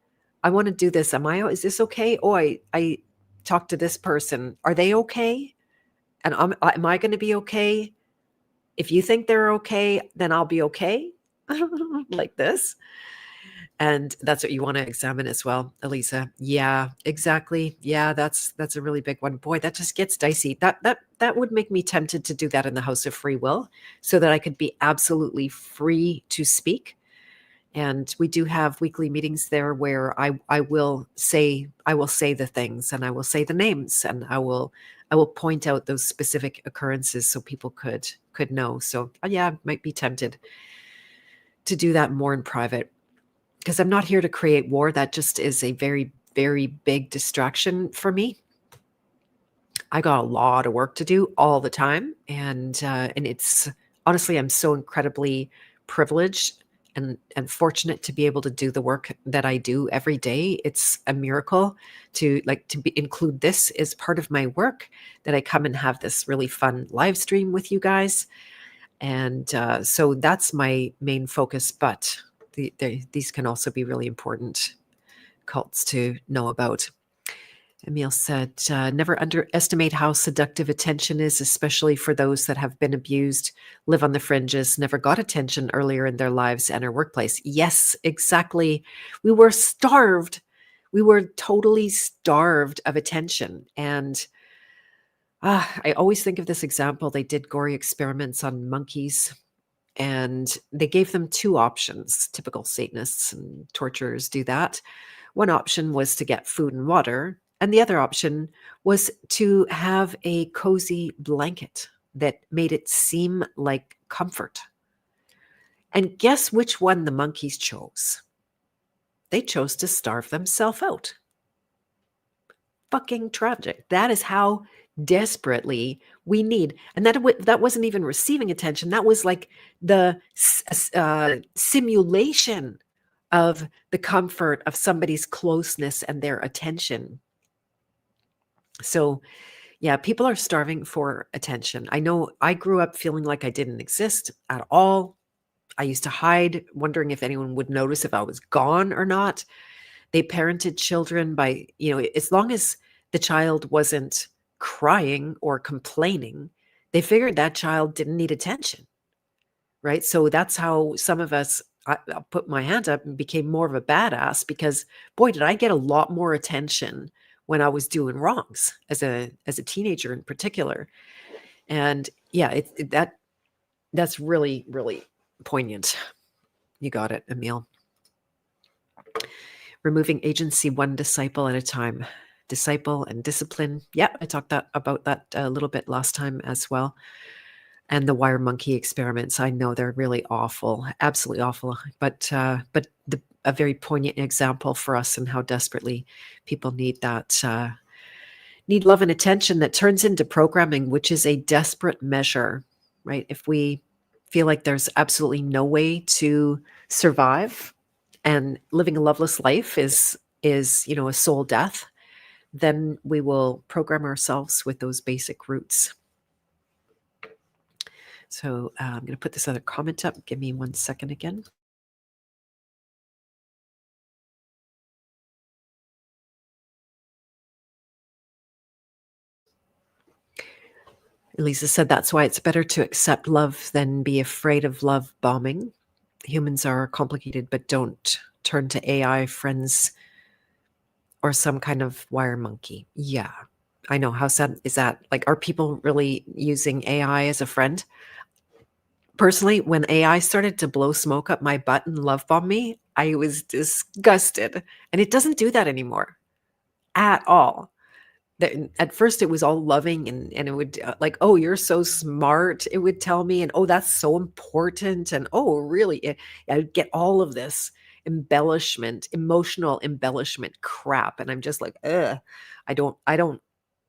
I want to do this. Is this okay? Oh, I talked to this person. Are they okay? And am I going to be okay? If you think they're okay, then I'll be okay. Like this. And that's what you want to examine as well, Elisa. Yeah, exactly. Yeah, that's a really big one. Boy, that just gets dicey. That would make me tempted to do that in the House of Free Will, so that I could be absolutely free to speak. And we do have weekly meetings there where I will say the things, and I will say the names, and I will point out those specific occurrences so people could know. So yeah, I might be tempted to do that more in private, because I'm not here to create war. That just is a very, very big distraction for me. I got a lot of work to do all the time. And it's honestly, I'm so incredibly privileged and fortunate to be able to do the work that I do every day. It's a miracle to include this as part of my work, that I come and have this really fun live stream with you guys. And so that's my main focus, but these can also be really important cults to know about. Emil said, never underestimate how seductive attention is, especially for those that have been abused, live on the fringes, never got attention earlier in their lives and our workplace. Yes, exactly. We were starved. We were totally starved of attention. And I always think of this example. They did gory experiments on monkeys, and they gave them two options. Typical Satanists and torturers do that. One option was to get food and water, and the other option was to have a cozy blanket that made it seem like comfort. And guess which one the monkeys chose? They chose to starve themselves out. Fucking tragic. That is how desperately we need. And that wasn't even receiving attention. That was like the simulation of the comfort of somebody's closeness and their attention. So, yeah, people are starving for attention. I know I grew up feeling like I didn't exist at all. I used to hide, wondering if anyone would notice if I was gone or not. They parented children by, as long as the child wasn't crying or complaining, they figured that child didn't need attention, right? So that's how some of us, I'll put my hand up, and became more of a badass, because boy, did I get a lot more attention when I was doing wrongs as a teenager in particular. And yeah, that's really, really poignant. You got it, Emil. Removing agency one disciple at a time. Disciple and discipline. Yeah, I talked about that a little bit last time as well. And the wire monkey experiments. I know they're really awful, absolutely awful. But a very poignant example for us, and how desperately people need that, need love and attention that turns into programming, which is a desperate measure, right? If we feel like there's absolutely no way to survive, and living a loveless life is a soul death, then we will program ourselves with those basic roots. So I'm going to put this other comment up. Give me 1 second again. Elisa said, that's why it's better to accept love than be afraid of love bombing. Humans are complicated, but don't turn to AI friends or some kind of wire monkey. Yeah, I know. How sad is that? Like, are people really using AI as a friend? Personally, when AI started to blow smoke up my butt and love bomb me, I was disgusted. And it doesn't do that anymore at all. At first, it was all loving, and it would like, oh, you're so smart. It would tell me, and oh, that's so important. And oh, really? I would get all of this embellishment, emotional embellishment crap. And I'm just like, ugh, I don't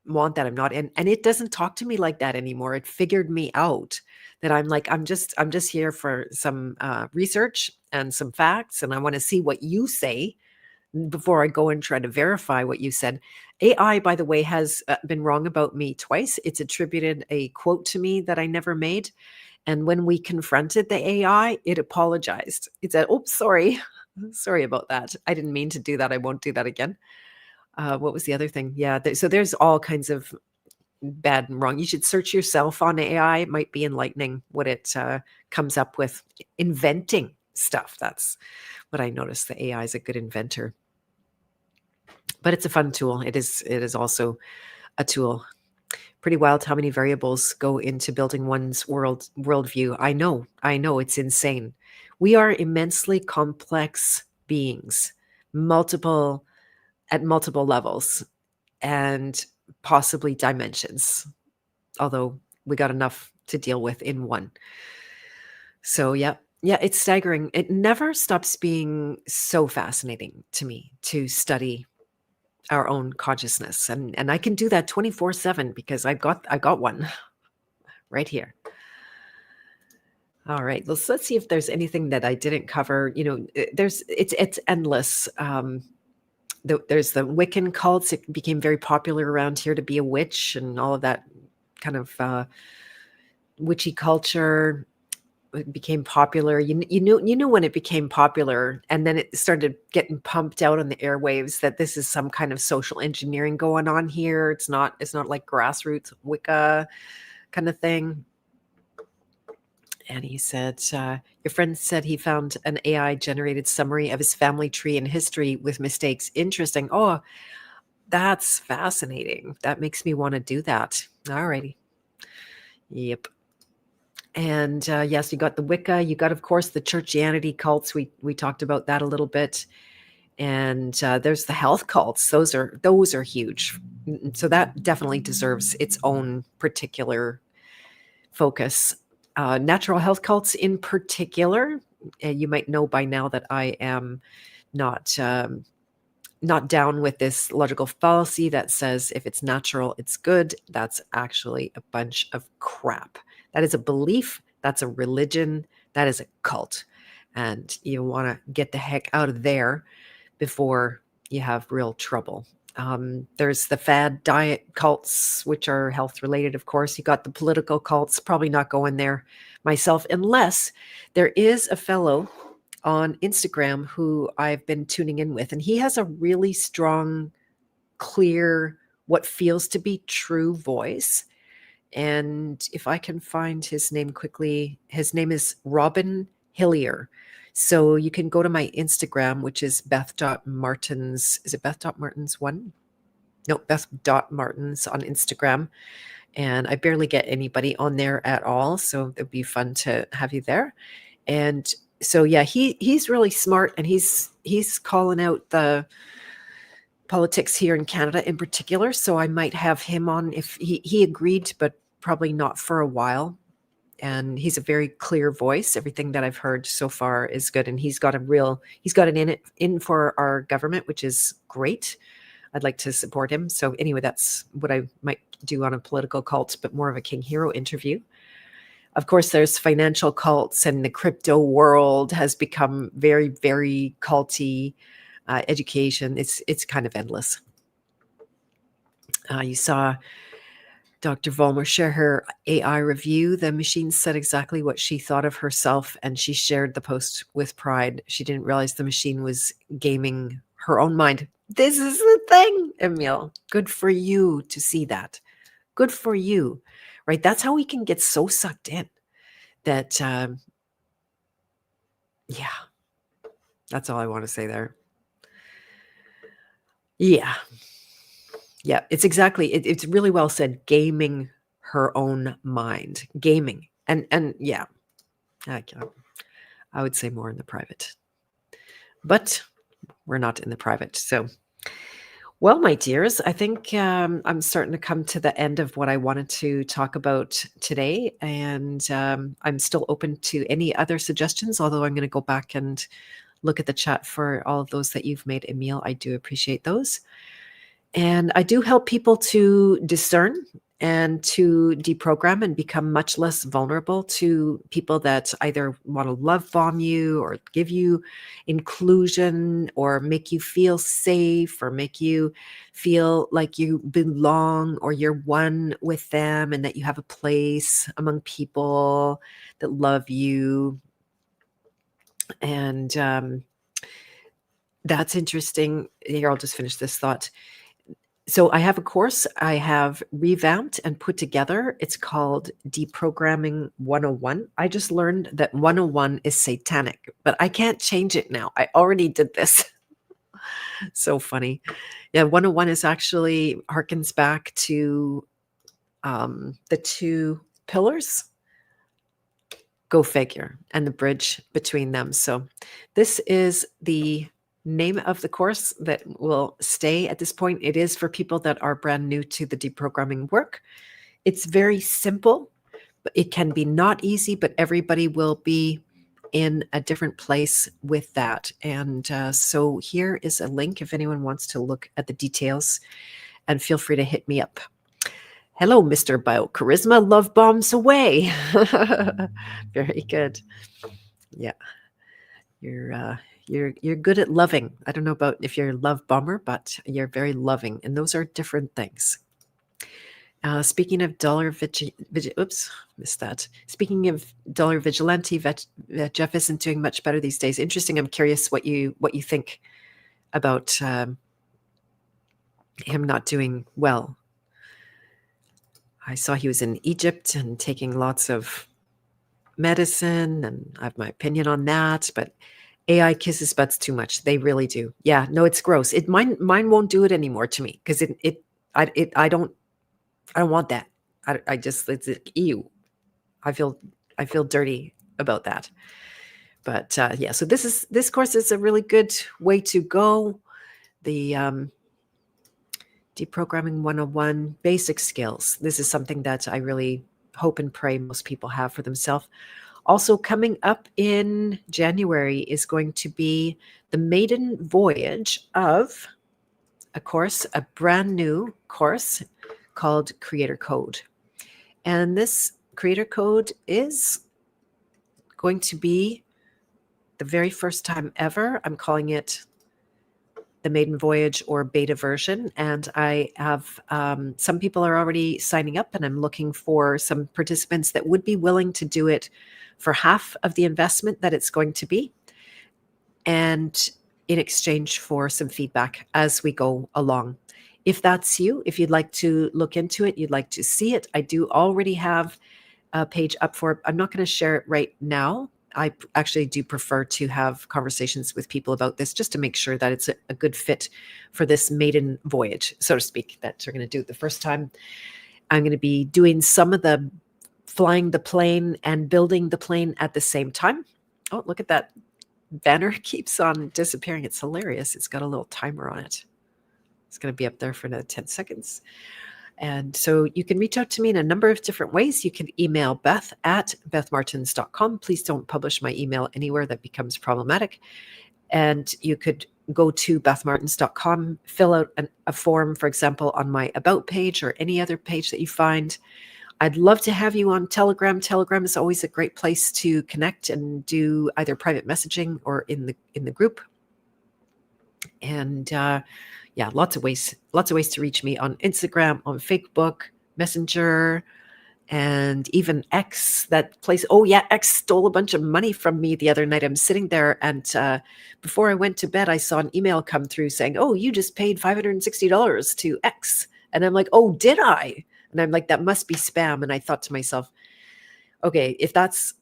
want that. I'm not in. And it doesn't talk to me like that anymore. It figured me out, that I'm like, I'm just here for some research and some facts, and I want to see what you say before I go and try to verify what you said. AI, by the way, has been wrong about me twice. It's attributed a quote to me that I never made. And when we confronted the AI, it apologized. It said, oh, sorry. Sorry about that. I didn't mean to do that. I won't do that again. What was the other thing? Yeah. So there's all kinds of bad and wrong. You should search yourself on AI. It might be enlightening what it comes up with. Inventing stuff. That's what I noticed. The AI is a good inventor. But it's a fun tool. It is also a tool. Pretty wild how many variables go into building one's worldview. I know, it's insane. We are immensely complex beings, at multiple levels and possibly dimensions, although we got enough to deal with in one. So yeah, it's staggering. It never stops being so fascinating to me to study our own consciousness. And I can do that 24/7 because I got one right here. All right. Let's see if there's anything that I didn't cover. It's endless. There's the Wiccan cults. It became very popular around here to be a witch and all of that kind of witchy culture. It became popular. You knew when it became popular, and then it started getting pumped out on the airwaves that this is some kind of social engineering going on here. It's not like grassroots Wicca kind of thing. And he said, your friend said he found an AI generated summary of his family tree and history with mistakes. Interesting. Oh, that's fascinating. That makes me want to do that. All righty. Yep. And yes, you got the Wicca. You got, of course, the churchianity cults. We talked about that a little bit. And there's the health cults. Those are huge. So that definitely deserves its own particular focus. Natural health cults in particular, you might know by now that I am not down with this logical fallacy that says if it's natural, it's good. That's actually a bunch of crap. That is a belief. That's a religion. That is a cult. And you want to get the heck out of there before you have real trouble. There's the fad diet cults, which are health related, of course. You got the political cults, probably not going there myself, unless there is a fellow on Instagram who I've been tuning in with, and he has a really strong, clear, what feels to be true voice. And if I can find his name quickly, his name is Robin Hillier. So you can go to my Instagram, which is Beth.Martins. Is it Beth.Martins1? No, Beth.Martins on Instagram. And I barely get anybody on there at all. So it'd be fun to have you there. And so, yeah, he's really smart, and he's calling out the politics here in Canada in particular. So I might have him on if he agreed, but probably not for a while. And he's a very clear voice. Everything that I've heard so far is good. And he's got an in for our government, which is great. I'd like to support him. So anyway, that's what I might do on a political cult, but more of a King Hero interview. Of course, there's financial cults, and the crypto world has become very, very culty. Education, it's kind of endless. You saw Dr. Vollmer share her AI review. The machine said exactly what she thought of herself, and she shared the post with pride. She didn't realize the machine was gaming her own mind. This is the thing, Emil. Good for you to see that. Good for you, right? That's how we can get so sucked in that, yeah, that's all I want to say there. Yeah. Yeah, it's exactly. It's really well said. Gaming her own mind, gaming, and yeah, I would say more in the private, but we're not in the private. So, well, my dears, I think I'm starting to come to the end of what I wanted to talk about today, and I'm still open to any other suggestions. Although I'm going to go back and look at the chat for all of those that you've made, Emil. I do appreciate those. And I do help people to discern and to deprogram and become much less vulnerable to people that either want to love bomb you or give you inclusion or make you feel safe or make you feel like you belong or you're one with them and that you have a place among people that love you. And that's interesting. Here, I'll just finish this thought. So I have a course I have revamped and put together. It's called Deprogramming 101. I just learned that 101 is satanic, but I can't change it now. I already did this. So funny. Yeah, 101 is actually harkens back to the two pillars. Go figure, and the bridge between them. So this is the name of the course that will stay at this point. It is for people that are brand new to the deprogramming work. It's very simple, but it can be not easy, but everybody will be in a different place with that. And so here is a link if anyone wants to look at the details, and feel free to hit me up. Hello, Mr. Biocharisma. Love bombs away. Very good. Yeah, you're good at loving. I don't know about if you're a love bomber, but you're very loving, and those are different things. Speaking of oops, missed that. Speaking of dollar vigilante, Jeff isn't doing much better these days. Interesting. I'm curious what you think about him not doing well. I saw he was in Egypt and taking lots of medicine, and I have my opinion on that. But AI kisses butts too much. They really do. Yeah, no, it's gross. Mine won't do it anymore to me because I don't want that. I just, it's like, ew. I feel dirty about that. But yeah, so this course is a really good way to go. The Deprogramming 101 basic skills. This is something that I really hope and pray most people have for themselves. Also coming up in January is going to be the maiden voyage of a course, a brand new course called Creator Code. And this Creator Code is going to be the very first time ever. I'm calling it the maiden voyage or beta version. And I have some people are already signing up, and I'm looking for some participants that would be willing to do it for half of the investment that it's going to be, and in exchange for some feedback as we go along. If that's you, if you'd like to look into it, you'd like to see it, I do already have a page up for it. I'm not going to share it right now. I actually do prefer to have conversations with people about this just to make sure that it's a good fit for this maiden voyage, so to speak, that you're going to do it the first time. I'm going to be doing some of the flying the plane and building the plane at the same time. Oh, look at that. Banner keeps on disappearing. It's hilarious. It's got a little timer on it. It's going to be up there for another 10 seconds. And so you can reach out to me in a number of different ways. You can email Beth at bethmartins.com. Please don't publish my email anywhere that becomes problematic. And you could go to bethmartins.com, fill out a form, for example, on my About page or any other page that you find. I'd love to have you on Telegram. Telegram is always a great place to connect and do either private messaging or in the group. And yeah, lots of ways to reach me on Instagram, on Facebook, Messenger, and even X, that place. Oh yeah, X stole a bunch of money from me the other night. I'm sitting there, and before I went to bed, I saw an email come through saying, oh, you just paid $560 to X. And I'm like, oh, did I? And I'm like, that must be spam. And I thought to myself, okay, if that's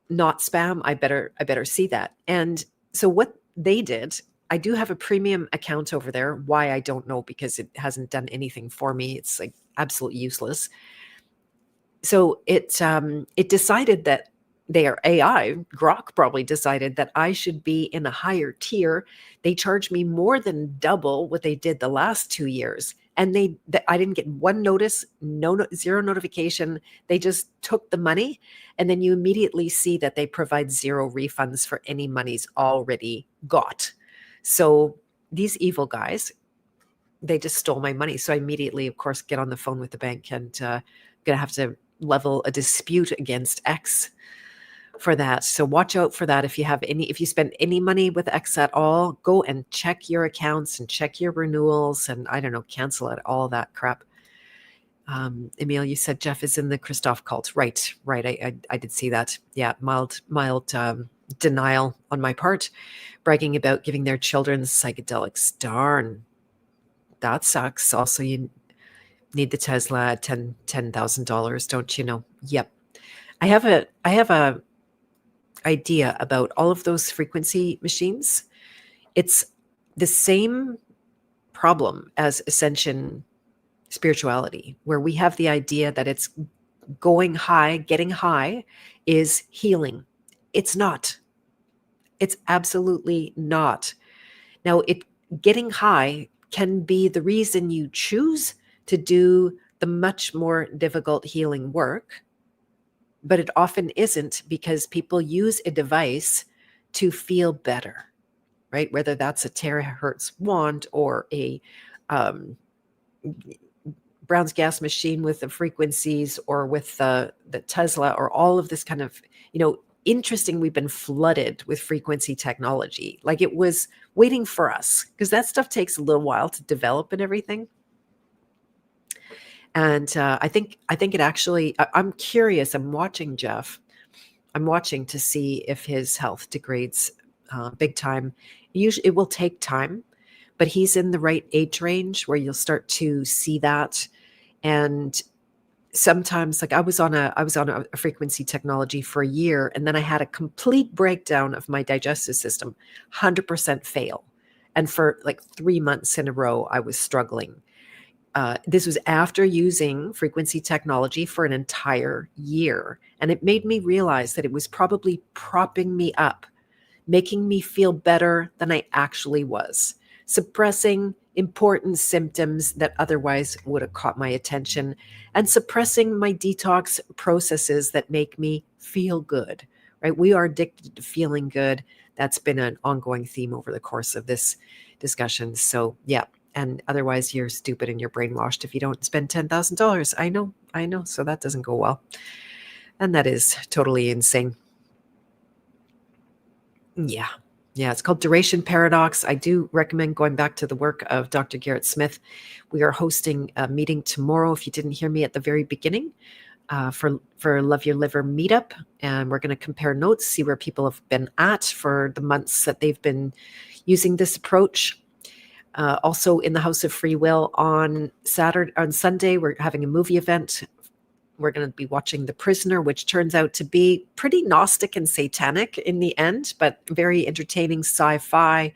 not spam, I better see that. And so what they did, I do have a premium account over there. Why, I don't know, because it hasn't done anything for me. It's like absolutely useless. So it decided that their AI, Grok, probably decided that I should be in a higher tier. They charged me more than double what they did the last 2 years. And I didn't get one notice, zero notification. They just took the money, and then you immediately see that they provide zero refunds for any monies already got. So these evil guys, they just stole my money. So I immediately, of course, get on the phone with the bank and going to have to level a dispute against X for that. So watch out for that. If you spend any money with X at all, go and check your accounts and check your renewals and I don't know, cancel it, all that crap. Emil, you said Jeff is in the Christoph cult. Right. I did see that. Yeah. Mild denial on my part, bragging about giving their children psychedelics. Darn. That sucks. Also, you need the Tesla at $10,000, don't you know? Yep. I have a idea about all of those frequency machines. It's the same problem as ascension spirituality, where we have the idea that it's going high, getting high is healing. It's not. It's absolutely not. Now, getting high can be the reason you choose to do the much more difficult healing work, but it often isn't, because people use a device to feel better, right? Whether that's a terahertz wand or a Brown's gas machine with the frequencies, or with the Tesla, or all of this kind of, interesting. We've been flooded with frequency technology. Like, it was waiting for us, because that stuff takes a little while to develop and everything. And I think it actually, I'm curious. I'm watching Jeff. I'm watching to see if his health degrades big time. Usually it will take time, but he's in the right age range where you'll start to see that. And sometimes, like, I was on a frequency technology for a year, and then I had a complete breakdown of my digestive system, 100% fail. And for like 3 months in a row, I was struggling. This was after using frequency technology for an entire year. And it made me realize that it was probably propping me up, making me feel better than I actually was, suppressing important symptoms that otherwise would have caught my attention, and suppressing my detox processes that make me feel good, right? We are addicted to feeling good. That's been an ongoing theme over the course of this discussion. So yeah. And otherwise you're stupid and you're brainwashed if you don't spend $10,000. I know. So that doesn't go well. And that is totally insane. Yeah. It's called duration paradox. I do recommend going back to the work of Dr. Garrett Smith. We are hosting a meeting tomorrow, if you didn't hear me at the very beginning, for Love Your Liver meetup. And we're going to compare notes, see where people have been at for the months that they've been using this approach. Also in the House of Free Will on Sunday, we're having a movie event. We're going to be watching The Prisoner, which turns out to be pretty Gnostic and satanic in the end, but very entertaining sci-fi,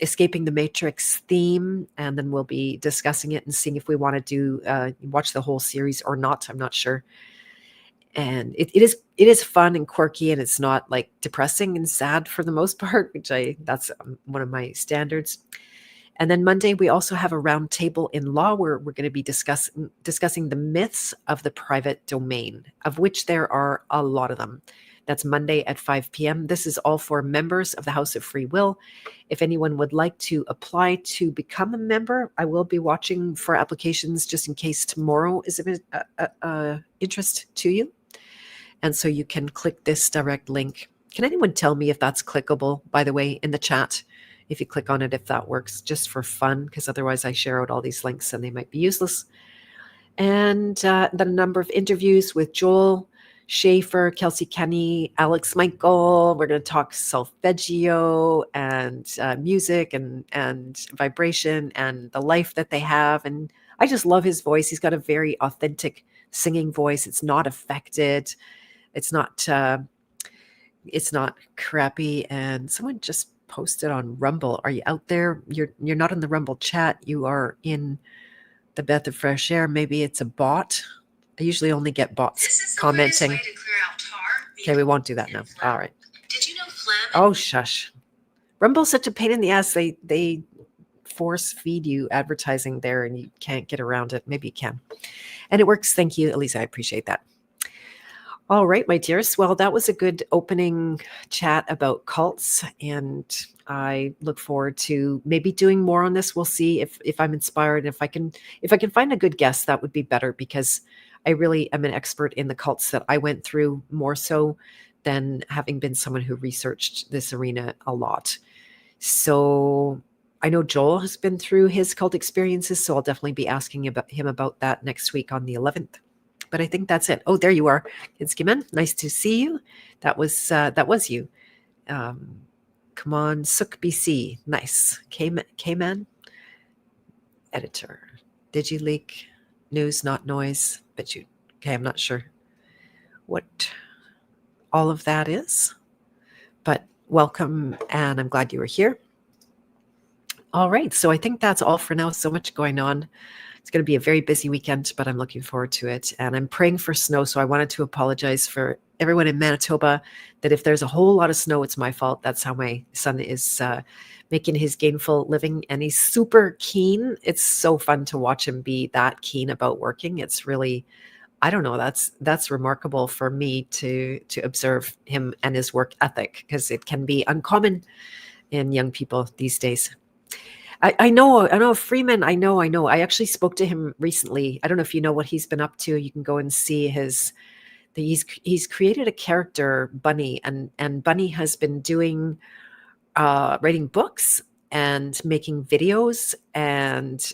escaping the Matrix theme. And then we'll be discussing it and seeing if we want to watch the whole series or not. I'm not sure. And it is fun and quirky, and it's not like depressing and sad for the most part, that's one of my standards. And then Monday, we also have a round table in law where we're going to be discussing the myths of the private domain, of which there are a lot of them. That's Monday at 5 p.m. This is all for members of the House of Free Will. If anyone would like to apply to become a member, I will be watching for applications just in case tomorrow is of interest to you. And so you can click this direct link. Can anyone tell me if that's clickable, by the way, in the chat? If you click on it, if that works, just for fun, because otherwise I share out all these links and they might be useless. And then a number of interviews with Joel Schaefer, Kelsey Kenny, Alex Michael. We're going to talk solfeggio and music and vibration and the life that they have. And I just love his voice. He's got a very authentic singing voice. It's not affected. It's not crappy. And someone just posted on Rumble. Are you out there? You're not in the Rumble chat. You are in the Beth of Fresh Air. Maybe it's a bot. I usually only get bots commenting. Okay, we won't do that now. All right. Did you know phlegm? Oh, shush. Rumble's such a pain in the ass. They force feed you advertising there and you can't get around it. Maybe you can. And it works. Thank you, Elisa. I appreciate that. All right, my dears. Well, that was a good opening chat about cults, and I look forward to maybe doing more on this. We'll see if I'm inspired. If I can find a good guest, that would be better, because I really am an expert in the cults that I went through, more so than having been someone who researched this arena a lot. So I know Joel has been through his cult experiences, so I'll definitely be asking him about that next week on the 11th. But I think that's it. Oh, there you are. Kinskiman, nice to see you. That was you. Come on, Sook BC. Nice. K-Man. Editor. Did you leak news, not noise? Bet you. Okay, I'm not sure what all of that is. But welcome, and I'm glad you were here. All right, so I think that's all for now. So much going on. It's going to be a very busy weekend, but I'm looking forward to it. And I'm praying for snow. So I wanted to apologize for everyone in Manitoba that if there's a whole lot of snow, it's my fault. That's how my son is making his gainful living. And he's super keen. It's so fun to watch him be that keen about working. It's really, I don't know, that's remarkable for me to observe him and his work ethic, because it can be uncommon in young people these days. I know Freeman. I know. I actually spoke to him recently. I don't know if you know what he's been up to. You can go and see he's created a character, Bunny, and Bunny has been doing writing books and making videos and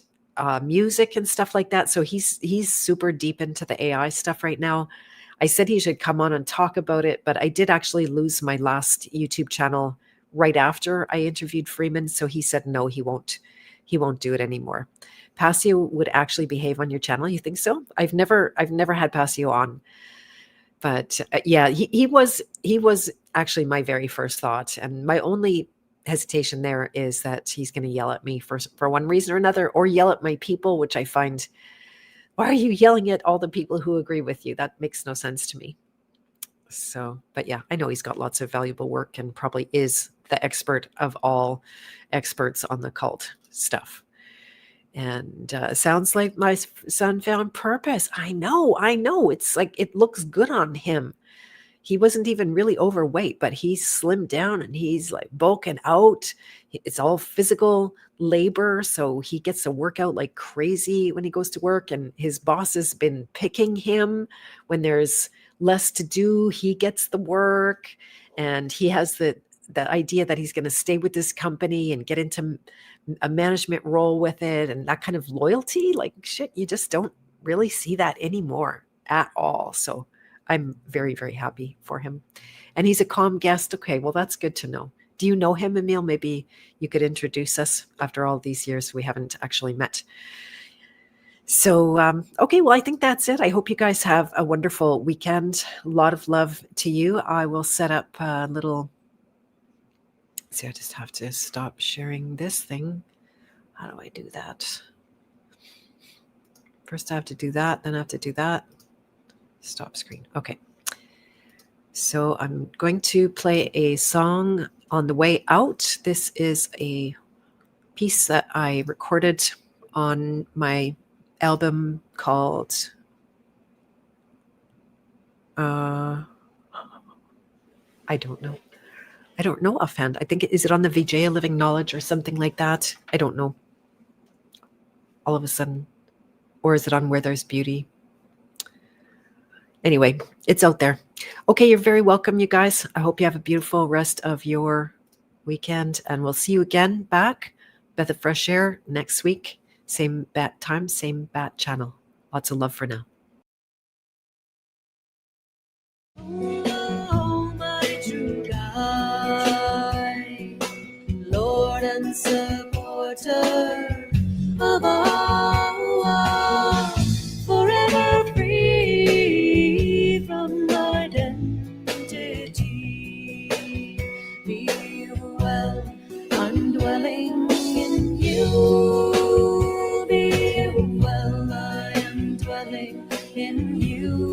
music and stuff like that. So he's super deep into the AI stuff right now. I said he should come on and talk about it, but I did actually lose my last YouTube channel right after I interviewed Freeman. So he said no, he won't do it anymore. Passio would actually behave on your channel. You think so? I've never had Passio on, but yeah, he was actually my very first thought, and my only hesitation there is that he's going to yell at me for one reason or another, or yell at my people, which I find, why are you yelling at all the people who agree with you? That makes no sense to me. So, but yeah, I know he's got lots of valuable work and probably is the expert of all experts on the cult stuff. And sounds like my son found purpose. I know. It's like, it looks good on him. He wasn't even really overweight, but he's slimmed down and he's like bulking out. It's all physical labor. So he gets to work out like crazy when he goes to work. And his boss has been picking him when there's less to do. He gets the work, and he has the idea that he's going to stay with this company and get into a management role with it. And that kind of loyalty, like shit, you just don't really see that anymore at all. So I'm very, very happy for him. And he's a calm guest. Okay, well, that's good to know. Do you know him, Emil? Maybe you could introduce us. After all these years, we haven't actually met. So, okay, well, I think that's it. I hope you guys have a wonderful weekend. A lot of love to you. I will set up a little... See, I just have to stop sharing this thing. How do I do that? First, I have to do that. Then I have to do that. Stop screen. Okay. So I'm going to play a song on the way out. This is a piece that I recorded on my album called I don't know. I don't know offhand. I think, is it on the Vijaya Living Knowledge or something like that? I don't know. All of a sudden. Or is it on Where There's Beauty? Anyway, it's out there. Okay, you're very welcome, you guys. I hope you have a beautiful rest of your weekend, and we'll see you again back, Beth of Fresh Air, next week. Same bat time, same bat channel. Lots of love for now. Almighty true guide, Lord and supporter of all, forever free from identity. Be well, I'm dwelling in you. Be well, I am dwelling in you.